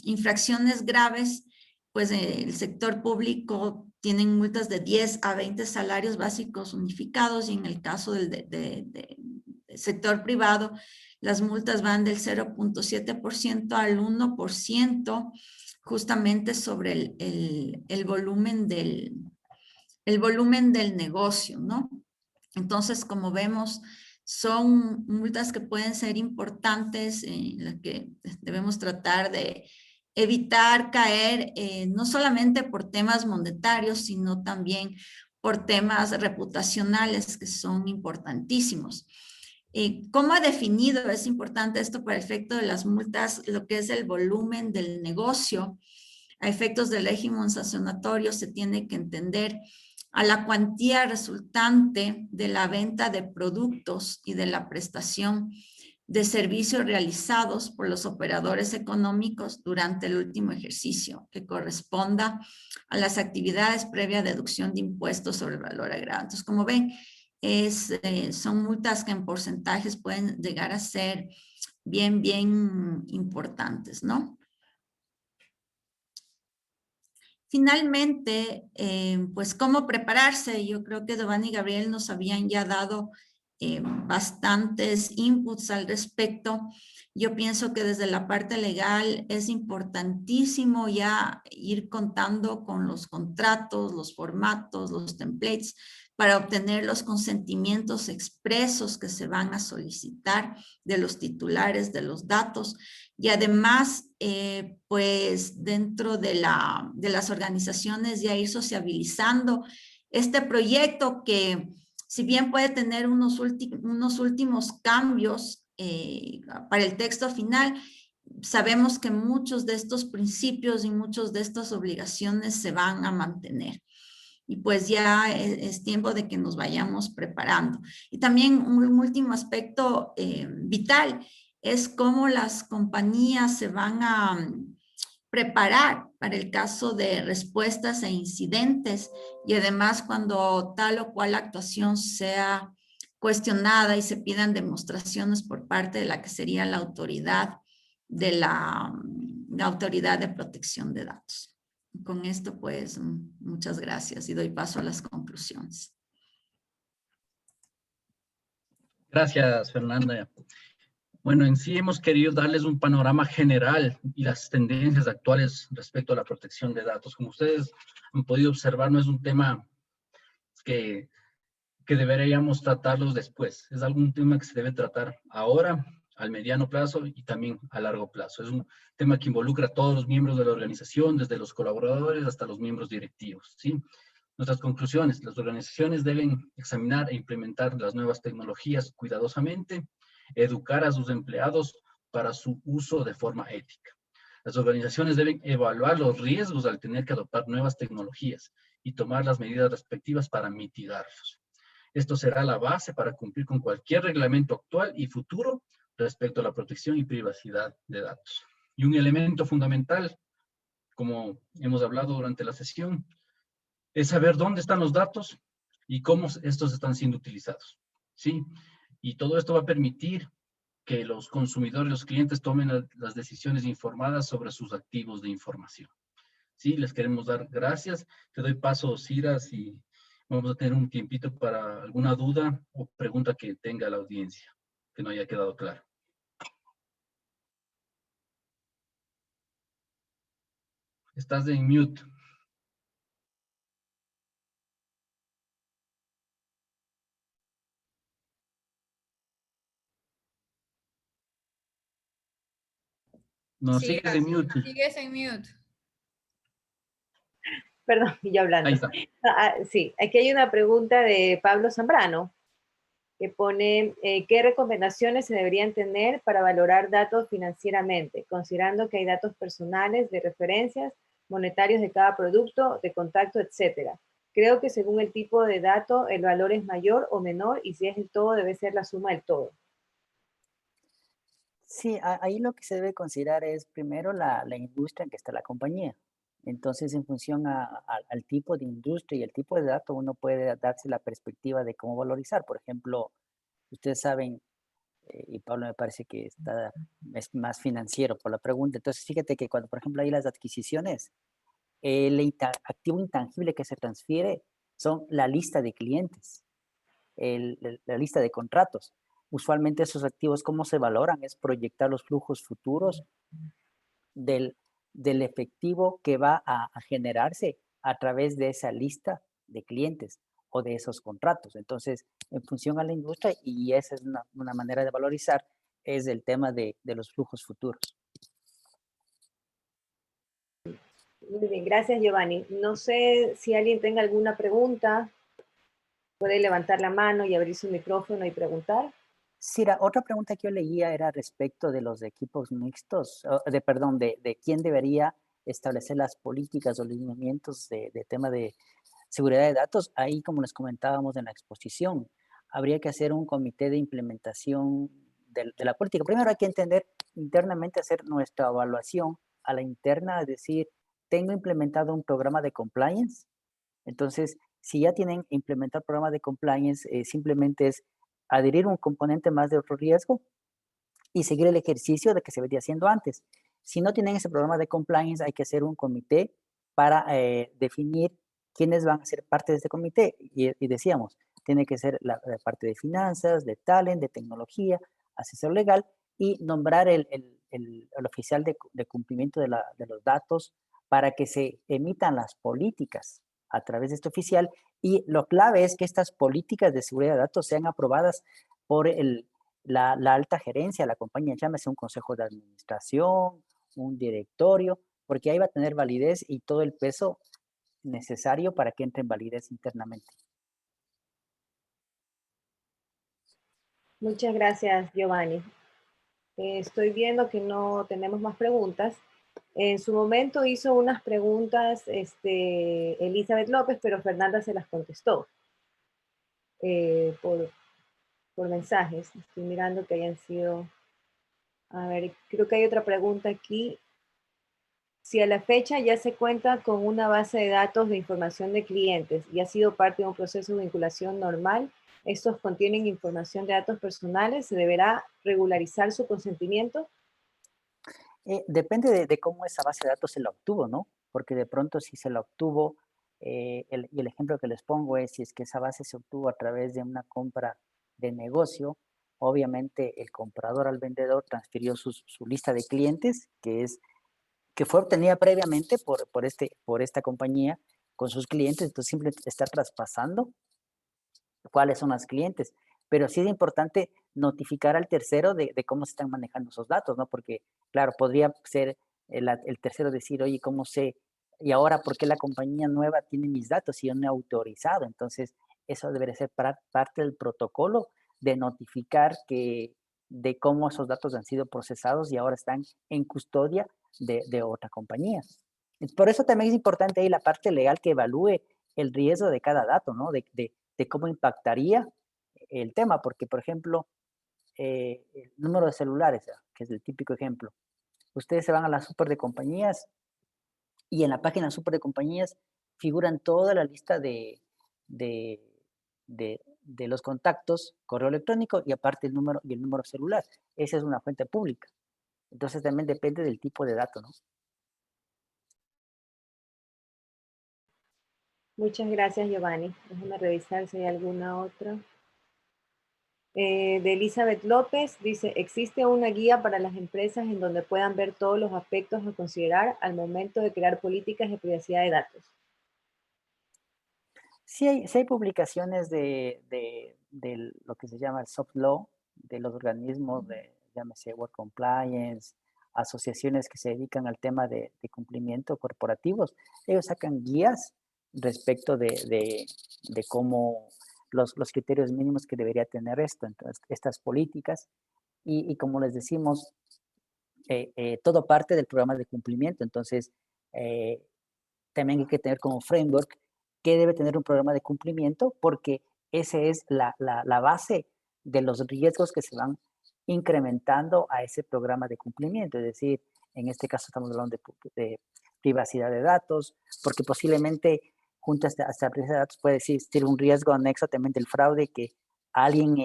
infracciones graves, pues el sector público tienen multas de 10 a 20 salarios básicos unificados y en el caso del sector privado, las multas van del 0.7% al 1% justamente sobre el volumen del negocio, ¿no? Entonces, como vemos, son multas que pueden ser importantes en las que debemos tratar de evitar caer no solamente por temas monetarios, sino también por temas reputacionales que son importantísimos. ¿Cómo ha definido? Es importante esto para efecto de las multas, lo que es el volumen del negocio. A efectos del régimen sancionatorio se tiene que entender a la cuantía resultante de la venta de productos y de la prestación de servicios realizados por los operadores económicos durante el último ejercicio, que corresponda a las actividades previa deducción de impuestos sobre el valor agregado. Entonces, como ven, son multas que en porcentajes pueden llegar a ser bien importantes, ¿no? Finalmente, pues cómo prepararse. Yo creo que Giovanni y Gabriel nos habían ya dado bastantes inputs al respecto. Yo pienso que desde la parte legal es importantísimo ya ir contando con los contratos, los formatos, los templates para obtener los consentimientos expresos que se van a solicitar de los titulares de los datos. Y además, pues dentro de las organizaciones ya ir sociabilizando este proyecto que si bien puede tener unos últimos cambios para el texto final, sabemos que muchos de estos principios y muchas de estas obligaciones se van a mantener. Y pues ya es tiempo de que nos vayamos preparando. Y también un último aspecto vital es cómo las compañías se van a preparar para el caso de respuestas e incidentes y además cuando tal o cual actuación sea cuestionada y se pidan demostraciones por parte de la que sería la autoridad de la Autoridad de Protección de Datos. Con esto, pues, muchas gracias y doy paso a las conclusiones. Gracias, Fernanda. Bueno, en sí hemos querido darles un panorama general y las tendencias actuales respecto a la protección de datos. Como ustedes han podido observar, no es un tema que deberíamos tratarlos después. Es algún tema que se debe tratar ahora, al mediano plazo y también a largo plazo. Es un tema que involucra a todos los miembros de la organización, desde los colaboradores hasta los miembros directivos, ¿sí? Nuestras conclusiones: las organizaciones deben examinar e implementar las nuevas tecnologías cuidadosamente, educar a sus empleados para su uso de forma ética. Las organizaciones deben evaluar los riesgos al tener que adoptar nuevas tecnologías y tomar las medidas respectivas para mitigarlos. Esto será la base para cumplir con cualquier reglamento actual y futuro respecto a la protección y privacidad de datos. Y un elemento fundamental, como hemos hablado durante la sesión, es saber dónde están los datos y cómo estos están siendo utilizados, ¿sí? Y todo esto va a permitir que los consumidores, los clientes tomen las decisiones informadas sobre sus activos de información. Sí, les queremos dar gracias. Te doy paso, Cira, si vamos a tener un tiempito para alguna duda o pregunta que tenga la audiencia, que no haya quedado claro. Estás en mute. No, Sí, sigues en mute. sigues en mute. Perdón, yo hablando. Ahí está. Sí, aquí hay una pregunta de Pablo Zambrano que pone, ¿qué recomendaciones se deberían tener para valorar datos financieramente, considerando que hay datos personales, de referencias, monetarios de cada producto, de contacto, etcétera? Creo que según el tipo de dato, el valor es mayor o menor, y si es el todo, debe ser la suma del todo. Sí, ahí lo que se debe considerar es primero la industria en que está la compañía. Entonces, en función al tipo de industria y el tipo de dato, uno puede darse la perspectiva de cómo valorizar. Por ejemplo, ustedes saben, y Pablo me parece que es más financiero por la pregunta. Entonces, fíjate que cuando, por ejemplo, hay las adquisiciones, el activo intangible que se transfiere son la lista de clientes, la lista de contratos. Usualmente esos activos, ¿cómo se valoran? Es proyectar los flujos futuros del efectivo que va a generarse a través de esa lista de clientes o de esos contratos. Entonces, en función a la industria, y esa es una manera de valorizar, es el tema de los flujos futuros. Muy bien, gracias, Giovanni. No sé si alguien tenga alguna pregunta, puede levantar la mano y abrir su micrófono y preguntar. Cira, otra pregunta que yo leía era respecto de los equipos mixtos, perdón, de quién debería establecer las políticas o lineamientos de tema de seguridad de datos. Ahí, como les comentábamos en la exposición, habría que hacer un comité de implementación de la política. Primero hay que entender internamente, hacer nuestra evaluación a la interna, es decir, tengo implementado un programa de compliance. Entonces, si ya tienen implementado el programa de compliance, simplemente es adherir un componente más de otro riesgo y seguir el ejercicio de que se venía haciendo antes. Si no tienen ese programa de compliance, hay que hacer un comité para definir quiénes van a ser parte de este comité. Y decíamos, tiene que ser la parte de finanzas, de talent, de tecnología, asesor legal, y nombrar el oficial de cumplimiento de los datos para que se emitan las políticas a través de este oficial. Y lo clave es que estas políticas de seguridad de datos sean aprobadas por la alta gerencia, la compañía, llámese un consejo de administración, un directorio, porque ahí va a tener validez y todo el peso necesario para que entre en validez internamente. Muchas gracias, Giovanni. Estoy viendo que no tenemos más preguntas. En su momento hizo unas preguntas Elizabeth López, pero Fernanda se las contestó por mensajes. Estoy mirando que hayan sido... A ver, creo que hay otra pregunta aquí. Si a la fecha ya se cuenta con una base de datos de información de clientes y ha sido parte de un proceso de vinculación normal, estos contienen información de datos personales, ¿se deberá regularizar su consentimiento? Depende de cómo esa base de datos se la obtuvo, ¿no? Porque de pronto si se la obtuvo, y el ejemplo que les pongo es si es que esa base se obtuvo a través de una compra de negocio, obviamente el comprador al vendedor transfirió su lista de clientes, que fue obtenida previamente por esta compañía con sus clientes, entonces simplemente está traspasando cuáles son los clientes. Pero sí es importante notificar al tercero de cómo se están manejando esos datos, ¿no? Porque, claro, podría ser el tercero decir, oye, ¿cómo sé? Y ahora, ¿por qué la compañía nueva tiene mis datos si yo no he autorizado? Entonces, eso debería ser parte del protocolo de notificar de cómo esos datos han sido procesados y ahora están en custodia de otra compañía. Por eso también es importante ahí la parte legal que evalúe el riesgo de cada dato, ¿no? De cómo impactaría el tema, porque, por ejemplo, el número de celulares, que es el típico ejemplo. Ustedes se van a la super de compañías y en la página super de compañías figuran toda la lista de, de los contactos, correo electrónico y aparte el número celular. Esa es una fuente pública. Entonces también depende del tipo de dato, ¿no? Muchas gracias, Giovanni. Déjame revisar si hay alguna otra. De Elizabeth López dice, ¿existe una guía para las empresas en donde puedan ver todos los aspectos a considerar al momento de crear políticas de privacidad de datos? Sí hay publicaciones de lo que se llama el soft law, de los organismos llámese Work Compliance, asociaciones que se dedican al tema de cumplimiento corporativos. Ellos sacan guías respecto de cómo los criterios mínimos que debería tener entonces, estas políticas. Y como les decimos, todo parte del programa de cumplimiento. Entonces, también hay que tener como framework que debe tener un programa de cumplimiento, porque esa es la base de los riesgos que se van incrementando a ese programa de cumplimiento. Es decir, en este caso estamos hablando de privacidad de datos, porque posiblemente junto a esta privacidad de datos puede existir un riesgo anexo también del fraude, que alguien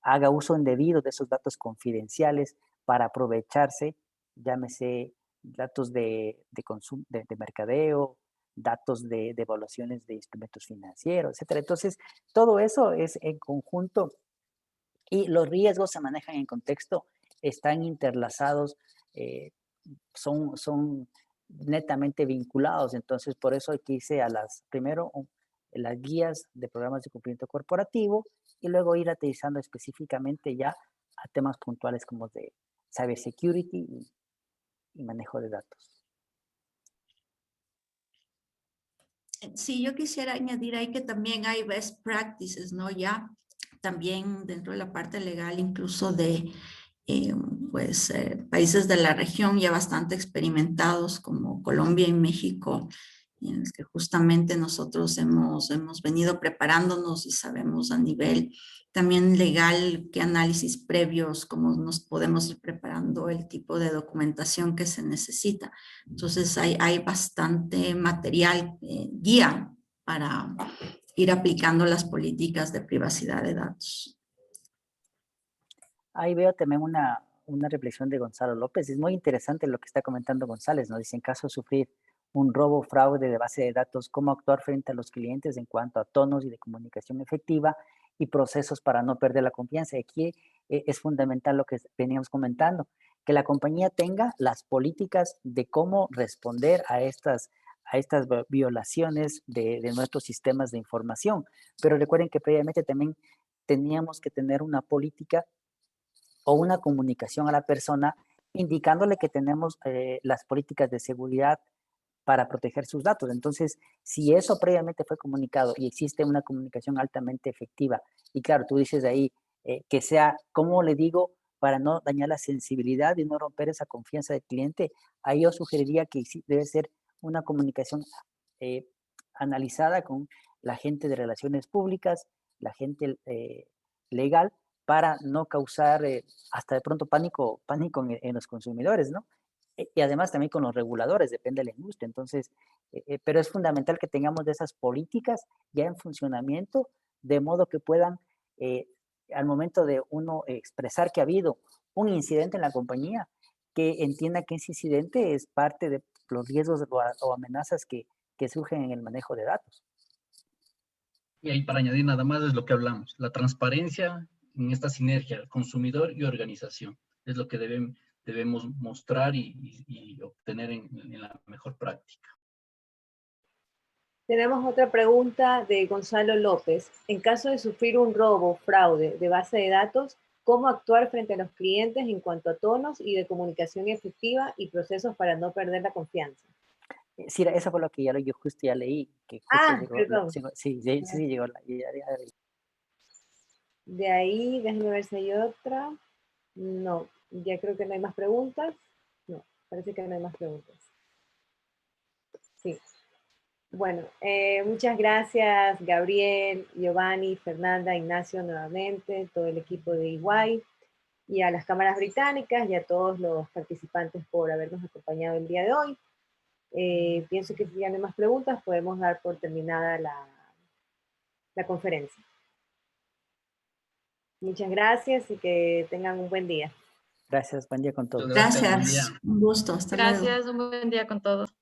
haga uso indebido de esos datos confidenciales para aprovecharse, llámese datos de consumo, de mercadeo, datos de evaluaciones de instrumentos financieros, etcétera. Entonces, todo eso es en conjunto y los riesgos se manejan en contexto, están interlazados, son netamente vinculados. Entonces, por eso aquí hice primero las guías de programas de cumplimiento corporativo y luego ir aterrizando específicamente ya a temas puntuales como de cybersecurity y manejo de datos. Sí, yo quisiera añadir ahí que también hay best practices, ¿no? Ya también dentro de la parte legal, incluso de países de la región ya bastante experimentados como Colombia y México, en los que justamente nosotros hemos venido preparándonos y sabemos a nivel también legal qué análisis previos, cómo nos podemos ir preparando el tipo de documentación que se necesita. Entonces hay bastante material, guía para ir aplicando las políticas de privacidad de datos. Ahí veo también una reflexión de Gonzalo López. Es muy interesante lo que está comentando González, ¿no? Dice, en caso de sufrir un robo o fraude de base de datos, cómo actuar frente a los clientes en cuanto a tonos y de comunicación efectiva y procesos para no perder la confianza. Aquí es fundamental lo que veníamos comentando, que la compañía tenga las políticas de cómo responder a estas violaciones de nuestros sistemas de información. Pero recuerden que previamente también teníamos que tener una política o una comunicación a la persona indicándole que tenemos las políticas de seguridad para proteger sus datos. Entonces, si eso previamente fue comunicado y existe una comunicación altamente efectiva, y claro, tú dices ahí que sea, ¿cómo le digo? Para no dañar la sensibilidad y no romper esa confianza del cliente, ahí yo sugeriría que debe ser una comunicación analizada con la gente de relaciones públicas, la gente legal, para no causar hasta de pronto pánico en los consumidores, ¿no? Y además también con los reguladores, depende de la industria. Entonces, pero es fundamental que tengamos de esas políticas ya en funcionamiento, de modo que puedan, al momento de uno expresar que ha habido un incidente en la compañía, que entienda que ese incidente es parte de los riesgos o amenazas que surgen en el manejo de datos. Y ahí para añadir nada más es lo que hablamos, la transparencia en esta sinergia, consumidor y organización, es lo que debemos mostrar y obtener en la mejor práctica. Tenemos otra pregunta de Gonzalo López. En caso de sufrir un robo, fraude de base de datos, cómo actuar frente a los clientes en cuanto a tonos y de comunicación efectiva y procesos para no perder la confianza. Sí, eso fue lo que yo justo ya leí, que justo llegó, Perdón. sí, llegó ya leí. De ahí, déjenme ver si hay otra. No, ya creo que no hay más preguntas. No, parece que no hay más preguntas. Sí. Bueno, muchas gracias Gabriel, Giovanni, Fernanda, Ignacio nuevamente, todo el equipo de EY y a las cámaras británicas y a todos los participantes por habernos acompañado el día de hoy. Pienso que si ya no hay más preguntas, podemos dar por terminada la conferencia. Muchas gracias y que tengan un buen día. Gracias, buen día con todos. Muchas gracias, buen día. Gracias, un gusto, hasta luego. Gracias, un buen día con todos.